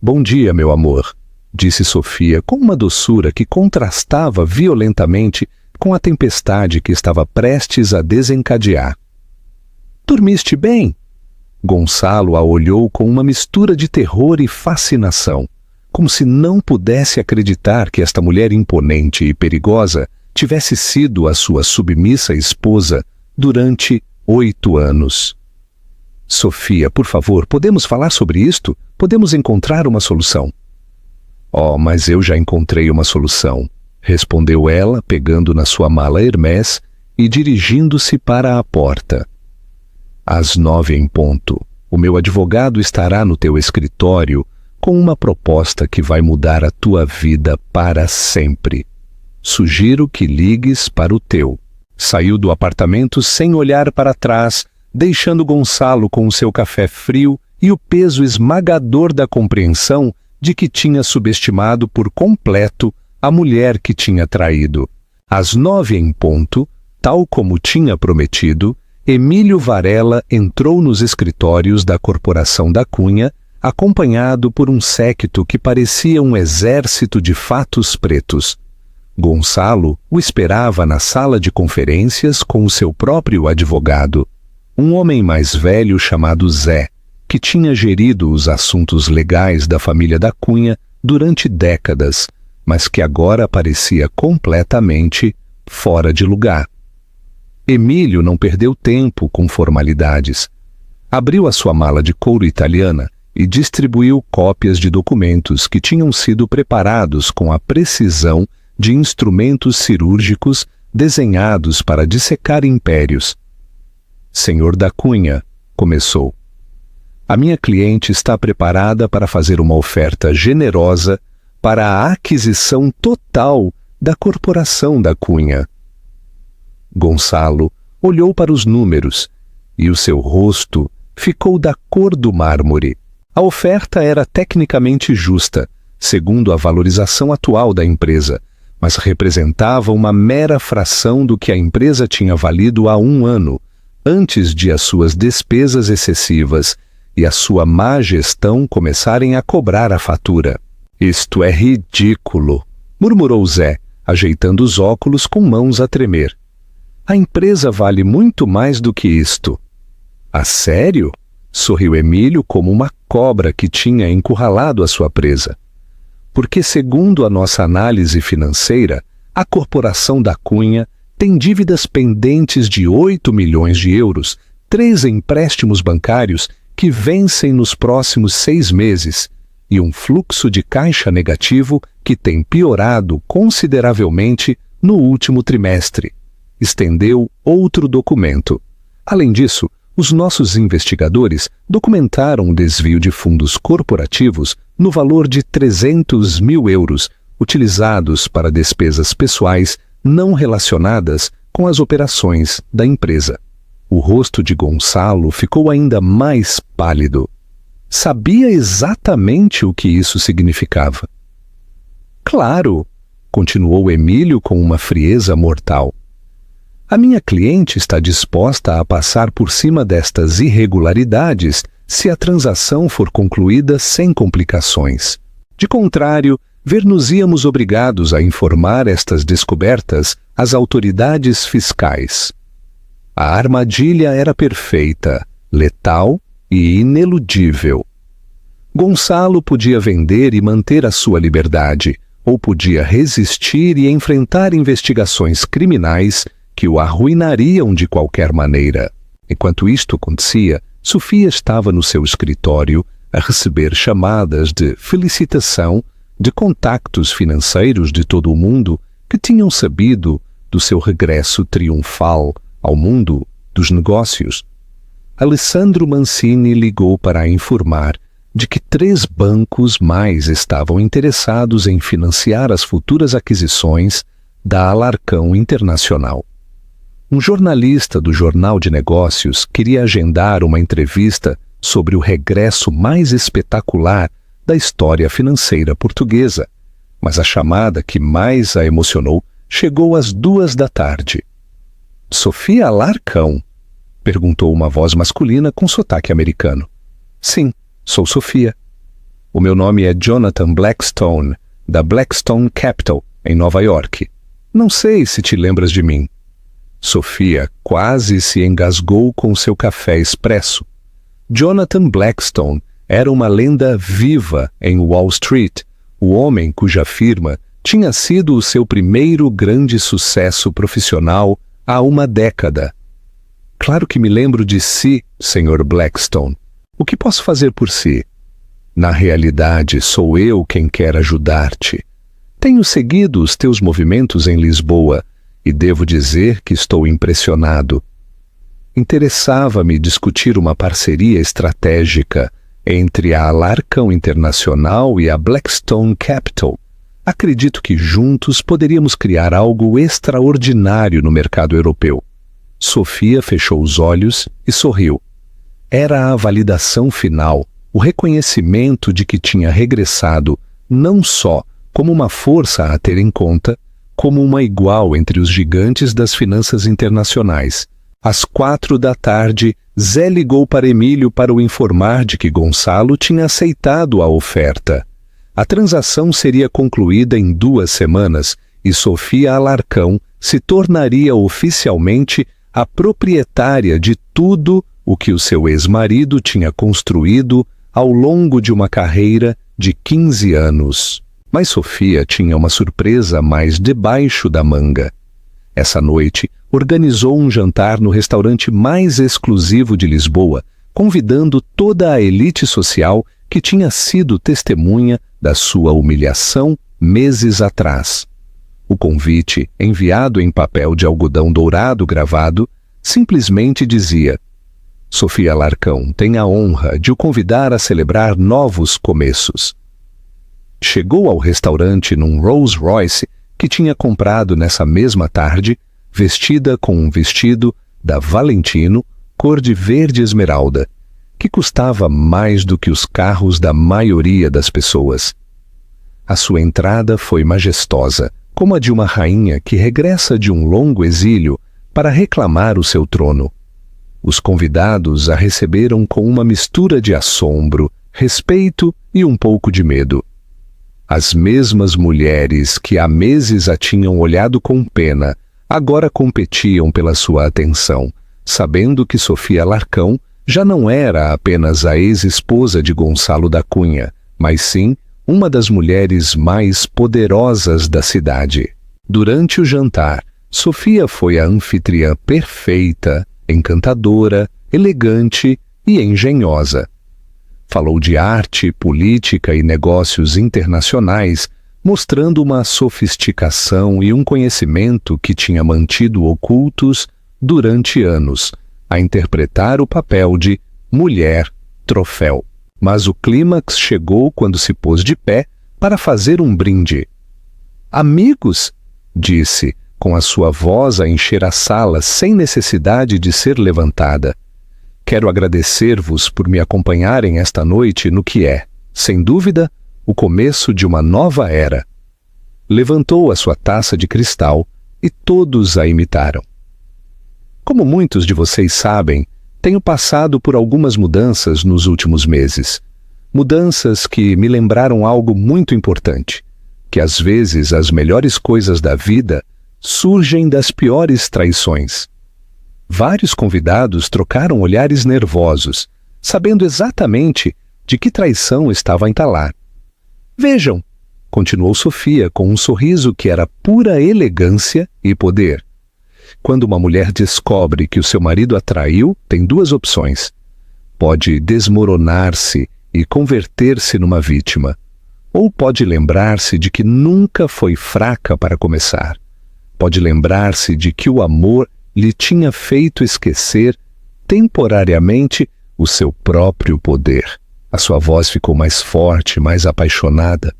«Bom dia, meu amor», disse Sofia com uma doçura que contrastava violentamente com a tempestade que estava prestes a desencadear. «Dormiste bem?» Gonçalo a olhou com uma mistura de terror e fascinação, como se não pudesse acreditar que esta mulher imponente e perigosa tivesse sido a sua submissa esposa durante 8 anos. «Sofia, por favor, podemos falar sobre isto? Podemos encontrar uma solução?» Oh, mas eu já encontrei uma solução, respondeu ela, pegando na sua mala Hermès e dirigindo-se para a porta. Às 9 em ponto, o meu advogado estará no teu escritório com uma proposta que vai mudar a tua vida para sempre. Sugiro que ligues para o teu. Saiu do apartamento sem olhar para trás, deixando Gonçalo com o seu café frio e o peso esmagador da compreensão de que tinha subestimado por completo a mulher que tinha traído. Às 9 em ponto, tal como tinha prometido, Emílio Varela entrou nos escritórios da Corporação da Cunha, acompanhado por um séquito que parecia um exército de fatos pretos. Gonçalo o esperava na sala de conferências com o seu próprio advogado, um homem mais velho chamado Zé, que tinha gerido os assuntos legais da família da Cunha durante décadas, mas que agora parecia completamente fora de lugar. Emílio não perdeu tempo com formalidades. Abriu a sua mala de couro italiana e distribuiu cópias de documentos que tinham sido preparados com a precisão de instrumentos cirúrgicos desenhados para dissecar impérios. Senhor da Cunha, começou. A minha cliente está preparada para fazer uma oferta generosa para a aquisição total da Corporação da Cunha. Gonçalo olhou para os números e o seu rosto ficou da cor do mármore. A oferta era tecnicamente justa, segundo a valorização atual da empresa, mas representava uma mera fração do que a empresa tinha valido há 1 ano, antes de as suas despesas excessivas e a sua má gestão começarem a cobrar a fatura. Isto é ridículo, murmurou Zé, ajeitando os óculos com mãos a tremer. A empresa vale muito mais do que isto. A sério? Sorriu Emílio como uma cobra que tinha encurralado a sua presa. Porque, segundo a nossa análise financeira, a Corporação da Cunha tem dívidas pendentes de 8 milhões de euros, 3 empréstimos bancários que vencem nos próximos 6 meses e um fluxo de caixa negativo que tem piorado consideravelmente no último trimestre. Estendeu outro documento. Além disso, os nossos investigadores documentaram o desvio de fundos corporativos no valor de 300 mil euros, utilizados para despesas pessoais não relacionadas com as operações da empresa. O rosto de Gonçalo ficou ainda mais pálido. Sabia exatamente o que isso significava. Claro, continuou Emílio com uma frieza mortal. A minha cliente está disposta a passar por cima destas irregularidades se a transação for concluída sem complicações. De contrário, ver-nos-íamos obrigados a informar estas descobertas às autoridades fiscais. A armadilha era perfeita, letal e ineludível. Gonçalo podia vender e manter a sua liberdade, ou podia resistir e enfrentar investigações criminais que o arruinariam de qualquer maneira. Enquanto isto acontecia, Sofia estava no seu escritório a receber chamadas de felicitação de contactos financeiros de todo o mundo que tinham sabido do seu regresso triunfal ao mundo dos negócios. Alessandro Mancini ligou para a informar de que 3 bancos mais estavam interessados em financiar as futuras aquisições da Alarcão Internacional. Um jornalista do Jornal de Negócios queria agendar uma entrevista sobre o regresso mais espetacular da história financeira portuguesa, mas a chamada que mais a emocionou chegou às 2 da tarde. Sofia Alarcão? Perguntou uma voz masculina com sotaque americano. Sim, sou Sofia. O meu nome é Jonathan Blackstone, da Blackstone Capital, em Nova York. Não sei se te lembras de mim. Sofia quase se engasgou com seu café expresso. Jonathan Blackstone era uma lenda viva em Wall Street, o homem cuja firma tinha sido o seu primeiro grande sucesso profissional há uma década. Claro que me lembro de si, Sr. Blackstone. O que posso fazer por si? Na realidade, sou eu quem quer ajudar-te. Tenho seguido os teus movimentos em Lisboa e devo dizer que estou impressionado. Interessava-me discutir uma parceria estratégica entre a Alarcão Internacional e a Blackstone Capital. Acredito que juntos poderíamos criar algo extraordinário no mercado europeu. Sofia fechou os olhos e sorriu. Era a validação final, o reconhecimento de que tinha regressado não só como uma força a ter em conta, como uma igual entre os gigantes das finanças internacionais. Às 4 da tarde, Zé ligou para Emílio para o informar de que Gonçalo tinha aceitado a oferta. A transação seria concluída em 2 semanas e Sofia Alarcão se tornaria oficialmente a proprietária de tudo o que o seu ex-marido tinha construído ao longo de uma carreira de 15 anos. Mas Sofia tinha uma surpresa mais debaixo da manga. Essa noite, organizou um jantar no restaurante mais exclusivo de Lisboa, convidando toda a elite social que tinha sido testemunha da sua humilhação meses atrás. O convite, enviado em papel de algodão dourado gravado, simplesmente dizia: Sofia Alarcão tem a honra de o convidar a celebrar novos começos. Chegou ao restaurante num Rolls Royce que tinha comprado nessa mesma tarde, vestida com um vestido da Valentino, cor de verde esmeralda, que custava mais do que os carros da maioria das pessoas. A sua entrada foi majestosa, como a de uma rainha que regressa de um longo exílio para reclamar o seu trono. Os convidados a receberam com uma mistura de assombro, respeito e um pouco de medo. As mesmas mulheres que há meses a tinham olhado com pena, agora competiam pela sua atenção, sabendo que Sofia Alarcão já não era apenas a ex-esposa de Gonçalo da Cunha, mas sim uma das mulheres mais poderosas da cidade. Durante o jantar, Sofia foi a anfitriã perfeita, encantadora, elegante e engenhosa. Falou de arte, política e negócios internacionais, mostrando uma sofisticação e um conhecimento que tinha mantido ocultos durante anos, a interpretar o papel de mulher troféu. Mas o clímax chegou quando se pôs de pé para fazer um brinde. Amigos, disse, com a sua voz a encher a sala sem necessidade de ser levantada. Quero agradecer-vos por me acompanharem esta noite no que é, sem dúvida, o começo de uma nova era. Levantou a sua taça de cristal e todos a imitaram. Como muitos de vocês sabem, tenho passado por algumas mudanças nos últimos meses. Mudanças que me lembraram algo muito importante, que às vezes as melhores coisas da vida surgem das piores traições. Vários convidados trocaram olhares nervosos, sabendo exatamente de que traição estava a entalar. Vejam, continuou Sofia com um sorriso que era pura elegância e poder. Quando uma mulher descobre que o seu marido a traiu, tem 2 opções. Pode desmoronar-se e converter-se numa vítima, ou pode lembrar-se de que nunca foi fraca para começar. Pode lembrar-se de que o amor lhe tinha feito esquecer, temporariamente, o seu próprio poder. A sua voz ficou mais forte, mais apaixonada.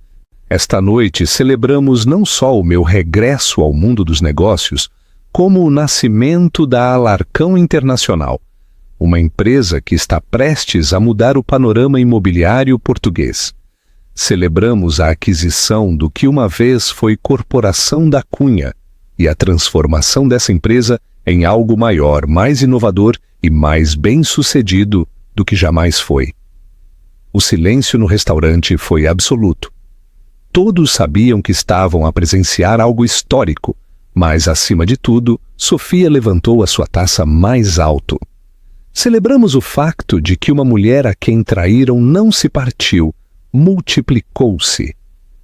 Esta noite celebramos não só o meu regresso ao mundo dos negócios, como o nascimento da Alarcão Internacional, uma empresa que está prestes a mudar o panorama imobiliário português. Celebramos a aquisição do que uma vez foi Corporação da Cunha e a transformação dessa empresa em algo maior, mais inovador e mais bem-sucedido do que jamais foi. O silêncio no restaurante foi absoluto. Todos sabiam que estavam a presenciar algo histórico, mas, acima de tudo, Sofia levantou a sua taça mais alto. Celebramos o facto de que uma mulher a quem traíram não se partiu, multiplicou-se.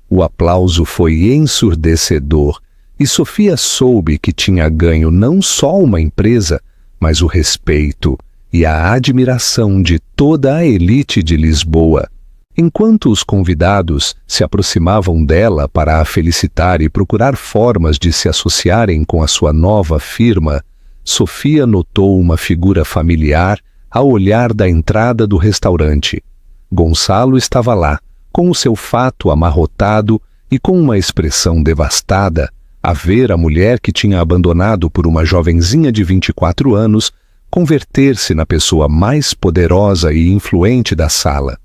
O aplauso foi ensurdecedor, e Sofia soube que tinha ganho não só uma empresa, mas o respeito e a admiração de toda a elite de Lisboa. Enquanto os convidados se aproximavam dela para a felicitar e procurar formas de se associarem com a sua nova firma, Sofia notou uma figura familiar ao olhar da entrada do restaurante. Gonçalo estava lá, com o seu fato amarrotado e com uma expressão devastada, a ver a mulher que tinha abandonado por uma jovenzinha de 24 anos converter-se na pessoa mais poderosa e influente da sala.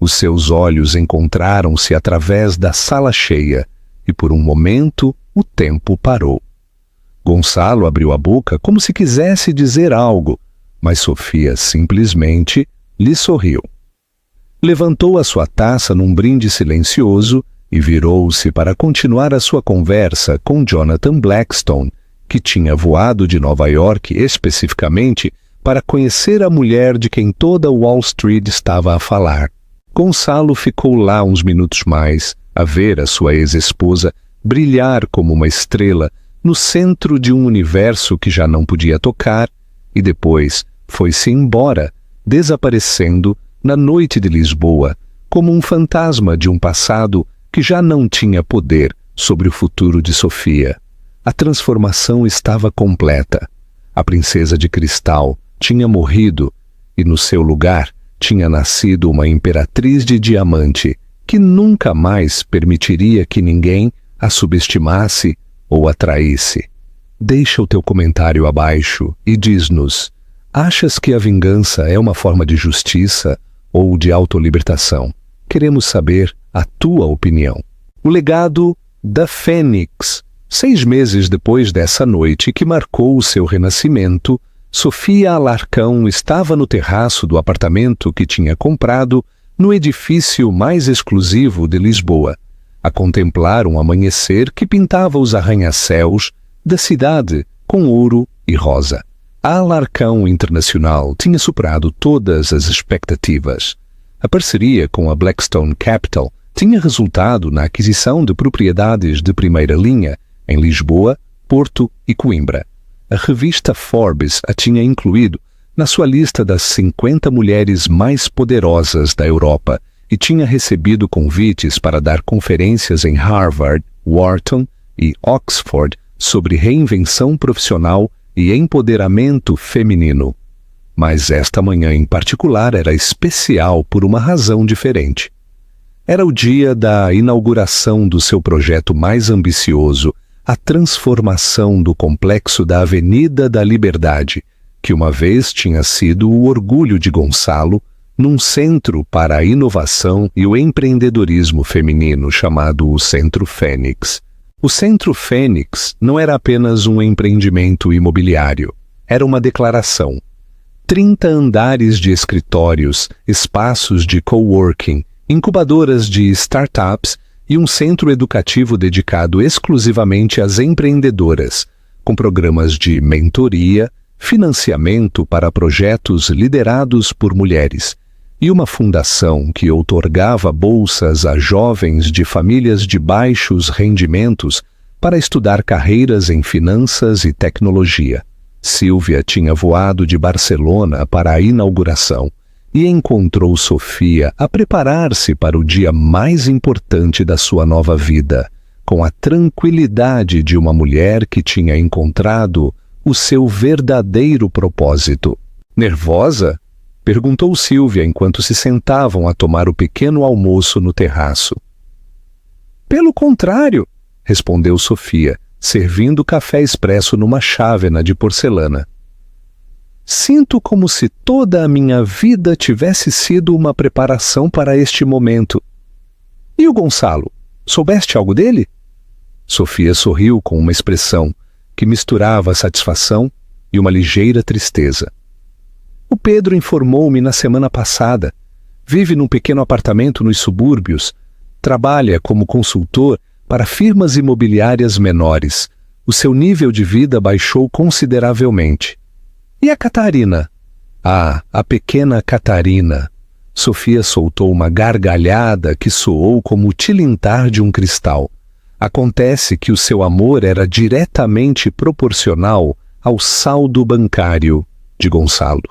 Os seus olhos encontraram-se através da sala cheia e, por um momento, o tempo parou. Gonçalo abriu a boca como se quisesse dizer algo, mas Sofia simplesmente lhe sorriu. Levantou a sua taça num brinde silencioso e virou-se para continuar a sua conversa com Jonathan Blackstone, que tinha voado de Nova York especificamente para conhecer a mulher de quem toda Wall Street estava a falar. Gonçalo ficou lá uns minutos mais, a ver a sua ex-esposa brilhar como uma estrela no centro de um universo que já não podia tocar, e depois foi-se embora, desaparecendo na noite de Lisboa, como um fantasma de um passado que já não tinha poder sobre o futuro de Sofia. A transformação estava completa. A princesa de cristal tinha morrido e no seu lugar tinha nascido uma imperatriz de diamante que nunca mais permitiria que ninguém a subestimasse ou a traísse. Deixa o teu comentário abaixo e diz-nos: achas que a vingança é uma forma de justiça ou de autolibertação? Queremos saber a tua opinião. O legado da Fênix. 6 meses depois dessa noite que marcou o seu renascimento, Sofia Alarcão estava no terraço do apartamento que tinha comprado no edifício mais exclusivo de Lisboa, a contemplar um amanhecer que pintava os arranha-céus da cidade com ouro e rosa. A Alarcão Internacional tinha superado todas as expectativas. A parceria com a Blackstone Capital tinha resultado na aquisição de propriedades de primeira linha em Lisboa, Porto e Coimbra. A revista Forbes a tinha incluído na sua lista das 50 mulheres mais poderosas da Europa e tinha recebido convites para dar conferências em Harvard, Wharton e Oxford sobre reinvenção profissional e empoderamento feminino. Mas esta manhã em particular era especial por uma razão diferente. Era o dia da inauguração do seu projeto mais ambicioso, a transformação do complexo da Avenida da Liberdade, que uma vez tinha sido o orgulho de Gonçalo, num centro para a inovação e o empreendedorismo feminino chamado o Centro Fênix. O Centro Fênix não era apenas um empreendimento imobiliário, era uma declaração. 30 andares de escritórios, espaços de coworking, incubadoras de startups e um centro educativo dedicado exclusivamente às empreendedoras, com programas de mentoria, financiamento para projetos liderados por mulheres e uma fundação que outorgava bolsas a jovens de famílias de baixos rendimentos para estudar carreiras em finanças e tecnologia. Sílvia tinha voado de Barcelona para a inauguração e encontrou Sofia a preparar-se para o dia mais importante da sua nova vida, com a tranquilidade de uma mulher que tinha encontrado o seu verdadeiro propósito. Nervosa? Perguntou Sílvia enquanto se sentavam a tomar o pequeno almoço no terraço. Pelo contrário, respondeu Sofia, servindo café expresso numa chávena de porcelana. Sinto como se toda a minha vida tivesse sido uma preparação para este momento. E o Gonçalo? Soubeste algo dele? Sofia sorriu com uma expressão que misturava satisfação e uma ligeira tristeza. O Pedro informou-me na semana passada. Vive num pequeno apartamento nos subúrbios. Trabalha como consultor para firmas imobiliárias menores. O seu nível de vida baixou consideravelmente. E a Catarina? Ah, a pequena Catarina. Sofia soltou uma gargalhada que soou como o tilintar de um cristal. Acontece que o seu amor era diretamente proporcional ao saldo bancário de Gonçalo.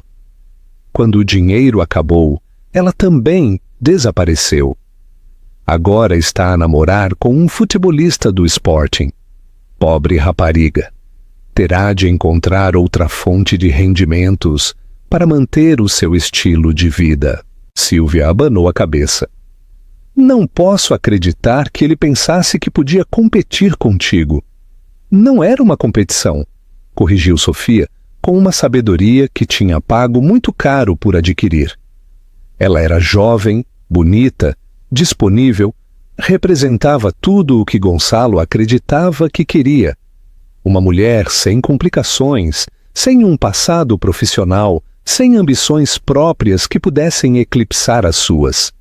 Quando o dinheiro acabou, ela também desapareceu. Agora está a namorar com um futebolista do Sporting. Pobre rapariga. Terá de encontrar outra fonte de rendimentos para manter o seu estilo de vida. Silvia abanou a cabeça. Não posso acreditar que ele pensasse que podia competir contigo. Não era uma competição, corrigiu Sofia, com uma sabedoria que tinha pago muito caro por adquirir. Ela era jovem, bonita, disponível, representava tudo o que Gonçalo acreditava que queria. Uma mulher sem complicações, sem um passado profissional, sem ambições próprias que pudessem eclipsar as suas.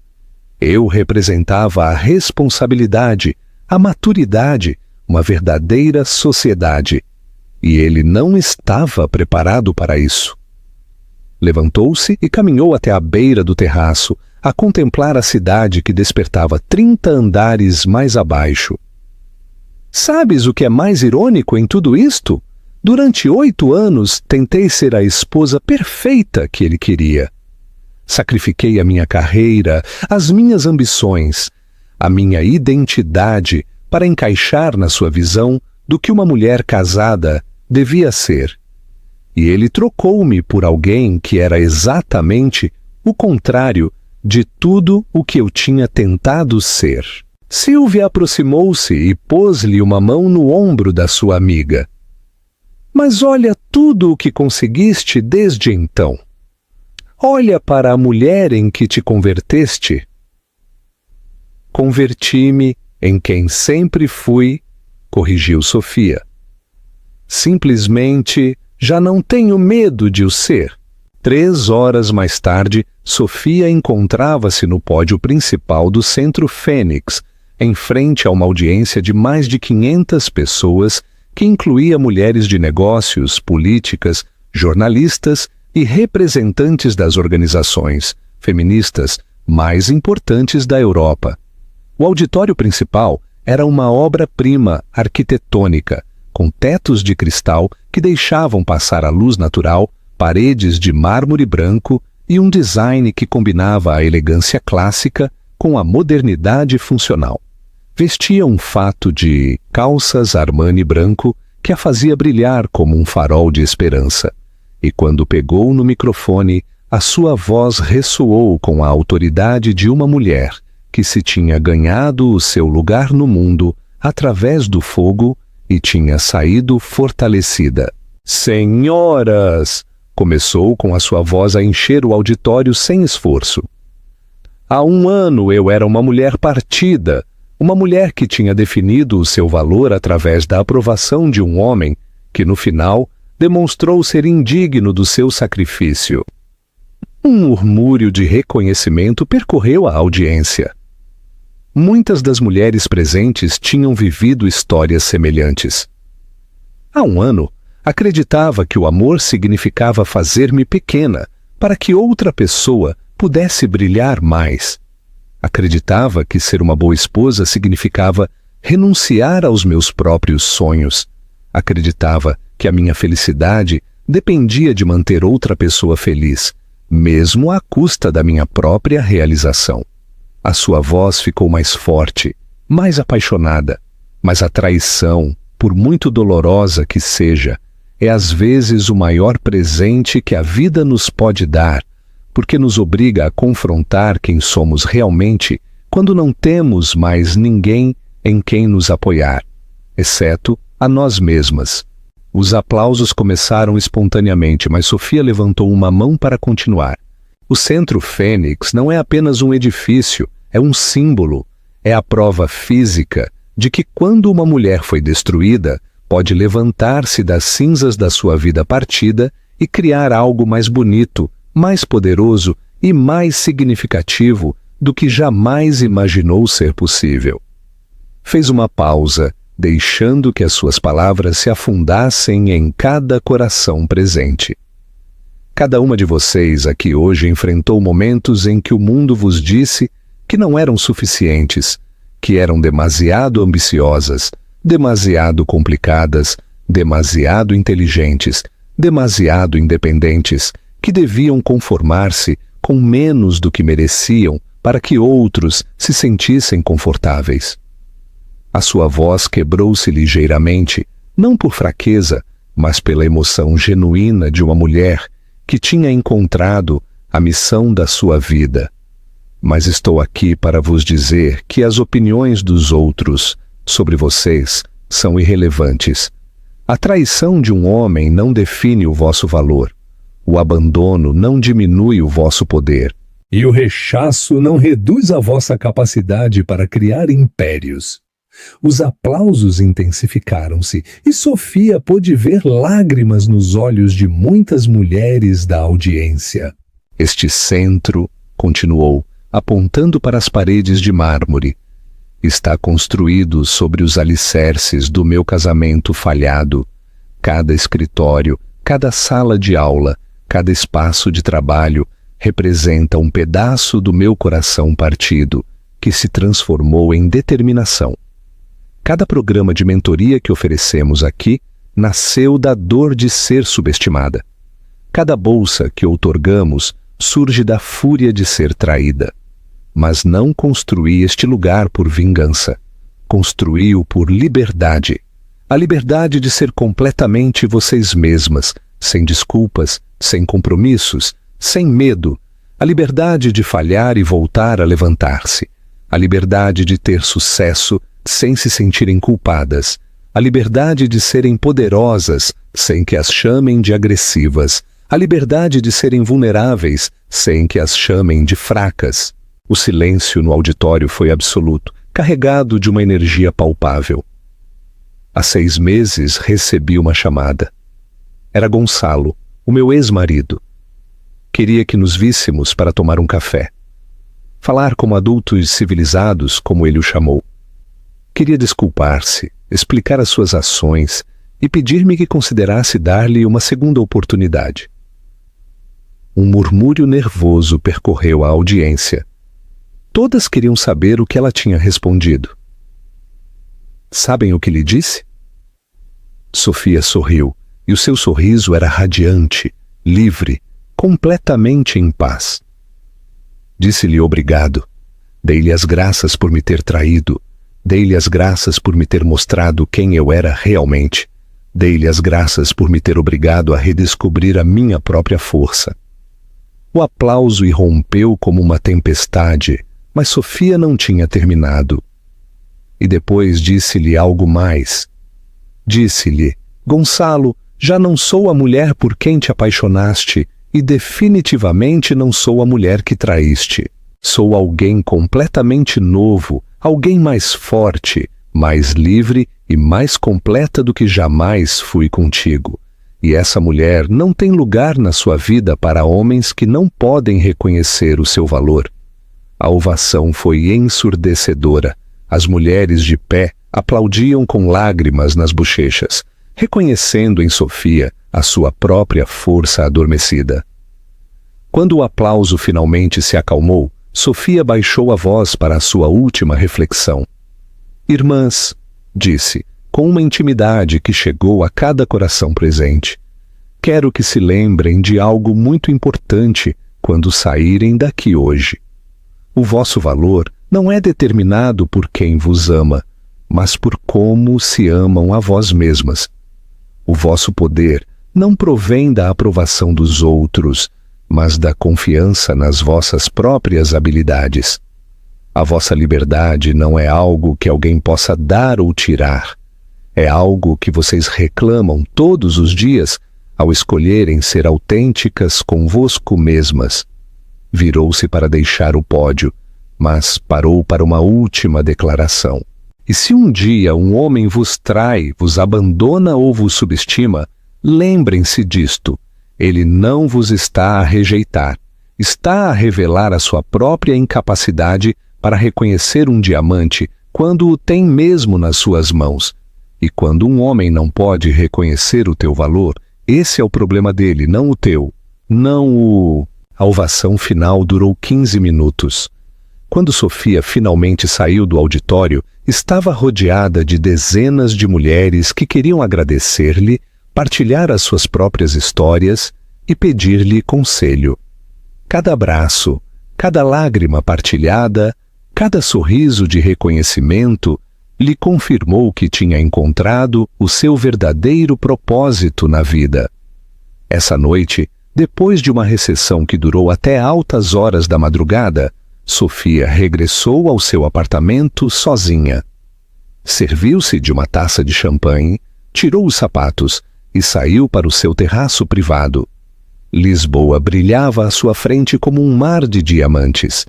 Eu representava a responsabilidade, a maturidade, uma verdadeira sociedade. E ele não estava preparado para isso. Levantou-se e caminhou até a beira do terraço, a contemplar a cidade que despertava 30 andares mais abaixo. Sabes o que é mais irônico em tudo isto? Durante 8 anos tentei ser a esposa perfeita que ele queria. Sacrifiquei a minha carreira, as minhas ambições, a minha identidade para encaixar na sua visão do que uma mulher casada devia ser. E ele trocou-me por alguém que era exatamente o contrário de tudo o que eu tinha tentado ser. Silvia aproximou-se e pôs-lhe uma mão no ombro da sua amiga. Mas olha tudo o que conseguiste desde então. Olha para a mulher em que te converteste. Converti-me em quem sempre fui, corrigiu Sofia. Simplesmente já não tenho medo de o ser. 3 horas mais tarde, Sofia encontrava-se no pódio principal do Centro Fênix, em frente a uma audiência de mais de 500 pessoas, que incluía mulheres de negócios, políticas, jornalistas e representantes das organizações feministas mais importantes da Europa. O auditório principal era uma obra-prima arquitetônica, com tetos de cristal que deixavam passar a luz natural, paredes de mármore branco e um design que combinava a elegância clássica com a modernidade funcional. Vestia um fato de calças Armani branco que a fazia brilhar como um farol de esperança. E quando pegou no microfone, a sua voz ressoou com a autoridade de uma mulher que se tinha ganhado o seu lugar no mundo através do fogo e tinha saído fortalecida. Senhoras! Começou com a sua voz a encher o auditório sem esforço. Há 1 ano eu era uma mulher partida, uma mulher que tinha definido o seu valor através da aprovação de um homem que, no final, demonstrou ser indigno do seu sacrifício. Um murmúrio de reconhecimento percorreu a audiência. Muitas das mulheres presentes tinham vivido histórias semelhantes. Há 1 ano, acreditava que o amor significava fazer-me pequena para que outra pessoa pudesse brilhar mais. Acreditava que ser uma boa esposa significava renunciar aos meus próprios sonhos. Acreditava que a minha felicidade dependia de manter outra pessoa feliz, mesmo à custa da minha própria realização. A sua voz ficou mais forte, mais apaixonada, mas a traição, por muito dolorosa que seja, é às vezes o maior presente que a vida nos pode dar, porque nos obriga a confrontar quem somos realmente quando não temos mais ninguém em quem nos apoiar, exceto a nós mesmas. Os aplausos começaram espontaneamente, mas Sofia levantou uma mão para continuar. O Centro Fênix não é apenas um edifício, é um símbolo, é a prova física de que quando uma mulher foi destruída, pode levantar-se das cinzas da sua vida partida e criar algo mais bonito, mais poderoso e mais significativo do que jamais imaginou ser possível. Fez uma pausa, deixando que as suas palavras se afundassem em cada coração presente. Cada uma de vocês aqui hoje enfrentou momentos em que o mundo vos disse que não eram suficientes, que eram demasiado ambiciosas, demasiado complicadas, demasiado inteligentes, demasiado independentes, que deviam conformar-se com menos do que mereciam para que outros se sentissem confortáveis. A sua voz quebrou-se ligeiramente, não por fraqueza, mas pela emoção genuína de uma mulher que tinha encontrado a missão da sua vida. Mas estou aqui para vos dizer que as opiniões dos outros sobre vocês são irrelevantes. A traição de um homem não define o vosso valor. O abandono não diminui o vosso poder. E o rechaço não reduz a vossa capacidade para criar impérios. Os aplausos intensificaram-se e Sofia pôde ver lágrimas nos olhos de muitas mulheres da audiência. Este centro, continuou, apontando para as paredes de mármore, está construído sobre os alicerces do meu casamento falhado. Cada escritório, cada sala de aula, cada espaço de trabalho representa um pedaço do meu coração partido, que se transformou em determinação. Cada programa de mentoria que oferecemos aqui nasceu da dor de ser subestimada. Cada bolsa que outorgamos surge da fúria de ser traída. Mas não construí este lugar por vingança. Construí-o por liberdade. A liberdade de ser completamente vocês mesmas, sem desculpas, sem compromissos, sem medo. A liberdade de falhar e voltar a levantar-se. A liberdade de ter sucesso sem se sentirem culpadas. A liberdade de serem poderosas sem que as chamem de agressivas. A liberdade de serem vulneráveis sem que as chamem de fracas. O silêncio no auditório foi absoluto, carregado de uma energia palpável. Há 6 meses recebi uma chamada. Era Gonçalo, o meu ex-marido. Queria que nos víssemos para tomar um café. Falar como adultos civilizados, como ele o chamou. Queria desculpar-se, explicar as suas ações e pedir-me que considerasse dar-lhe uma segunda oportunidade. Um murmúrio nervoso percorreu a audiência. Todas queriam saber o que ela tinha respondido. Sabem o que lhe disse? Sofia sorriu, e o seu sorriso era radiante, livre, completamente em paz. Disse-lhe obrigado. Dei-lhe as graças por me ter traído. Dei-lhe as graças por me ter mostrado quem eu era realmente. Dei-lhe as graças por me ter obrigado a redescobrir a minha própria força. O aplauso irrompeu como uma tempestade, mas Sofia não tinha terminado. E depois disse-lhe algo mais. Disse-lhe, Gonçalo, já não sou a mulher por quem te apaixonaste e definitivamente não sou a mulher que traíste. Sou alguém completamente novo, alguém mais forte, mais livre e mais completa do que jamais fui contigo. E essa mulher não tem lugar na sua vida para homens que não podem reconhecer o seu valor. A ovação foi ensurdecedora. As mulheres de pé aplaudiam com lágrimas nas bochechas, reconhecendo em Sofia a sua própria força adormecida. Quando o aplauso finalmente se acalmou, Sofia baixou a voz para a sua última reflexão. Irmãs, disse, com uma intimidade que chegou a cada coração presente, quero que se lembrem de algo muito importante quando saírem daqui hoje. O vosso valor não é determinado por quem vos ama, mas por como se amam a vós mesmas. O vosso poder não provém da aprovação dos outros, mas da confiança nas vossas próprias habilidades. A vossa liberdade não é algo que alguém possa dar ou tirar. É algo que vocês reclamam todos os dias ao escolherem ser autênticas convosco mesmas. Virou-se para deixar o pódio, mas parou para uma última declaração. E se um dia um homem vos trai, vos abandona ou vos subestima, lembrem-se disto. Ele não vos está a rejeitar, está a revelar a sua própria incapacidade para reconhecer um diamante quando o tem mesmo nas suas mãos. E quando um homem não pode reconhecer o teu valor, esse é o problema dele, não o teu. Não o... A ovação final durou 15 minutos. Quando Sofia finalmente saiu do auditório, estava rodeada de dezenas de mulheres que queriam agradecer-lhe, partilhar as suas próprias histórias e pedir-lhe conselho. Cada abraço, Cada lágrima partilhada, cada sorriso de reconhecimento lhe confirmou que tinha encontrado o seu verdadeiro propósito na vida. Essa noite, depois de uma recessão que durou até altas horas da madrugada, Sofia regressou ao seu apartamento sozinha. Serviu-se de uma taça de champanhe, tirou os sapatos e saiu para o seu terraço privado. Lisboa brilhava à sua frente como um mar de diamantes.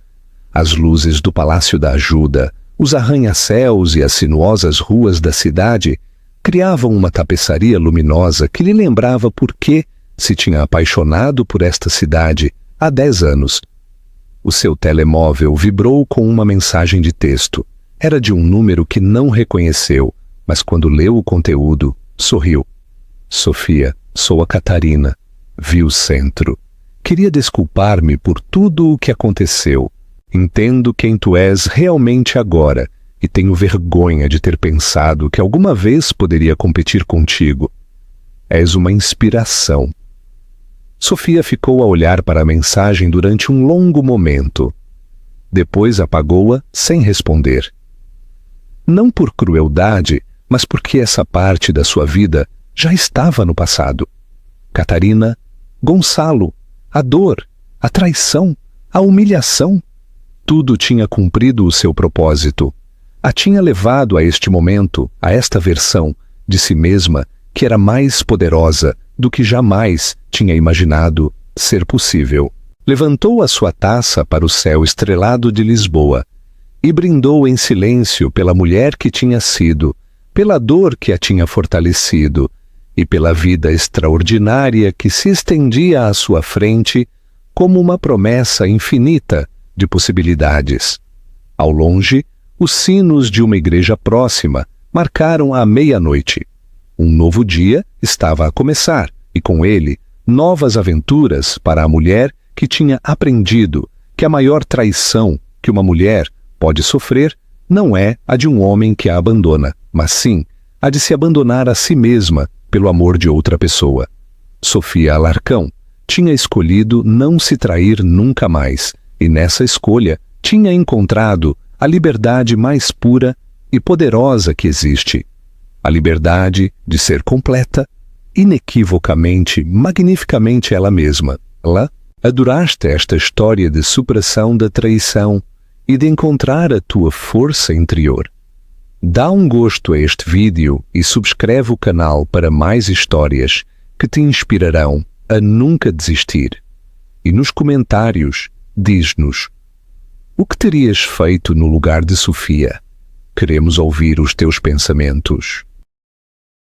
As luzes do Palácio da Ajuda, os arranha-céus e as sinuosas ruas da cidade criavam uma tapeçaria luminosa que lhe lembrava por que se tinha apaixonado por esta cidade há 10 anos. O seu telemóvel vibrou com uma mensagem de texto. Era de um número que não reconheceu, mas quando leu o conteúdo, sorriu. Sofia, sou a Catarina. Vi o centro. Queria desculpar-me por tudo o que aconteceu. Entendo quem tu és realmente agora e tenho vergonha de ter pensado que alguma vez poderia competir contigo. És uma inspiração. Sofia ficou a olhar para a mensagem durante um longo momento. Depois apagou-a sem responder. Não por crueldade, mas porque essa parte da sua vida já estava no passado. Catarina, Gonçalo, a dor, a traição, a humilhação, tudo tinha cumprido o seu propósito. A tinha levado a este momento, a esta versão de si mesma que era mais poderosa do que jamais tinha imaginado ser possível. Levantou a sua taça para o céu estrelado de Lisboa e brindou em silêncio pela mulher que tinha sido, pela dor que a tinha fortalecido e pela vida extraordinária que se estendia à sua frente como uma promessa infinita de possibilidades. Ao longe, os sinos de uma igreja próxima marcaram a meia-noite. Um novo dia estava a começar e, com ele, novas aventuras para a mulher que tinha aprendido que a maior traição que uma mulher pode sofrer não é a de um homem que a abandona, mas sim a de se abandonar a si mesma pelo amor de outra pessoa. Sofia Alarcão tinha escolhido não se trair nunca mais e nessa escolha tinha encontrado a liberdade mais pura e poderosa que existe. A liberdade de ser completa, inequivocamente, magnificamente ela mesma. Ela adoraste esta história de superação da traição e de encontrar a tua força interior. Dá um gosto a este vídeo e subscreve o canal para mais histórias que te inspirarão a nunca desistir. E nos comentários, diz-nos: o que terias feito no lugar de Sofia? Queremos ouvir os teus pensamentos.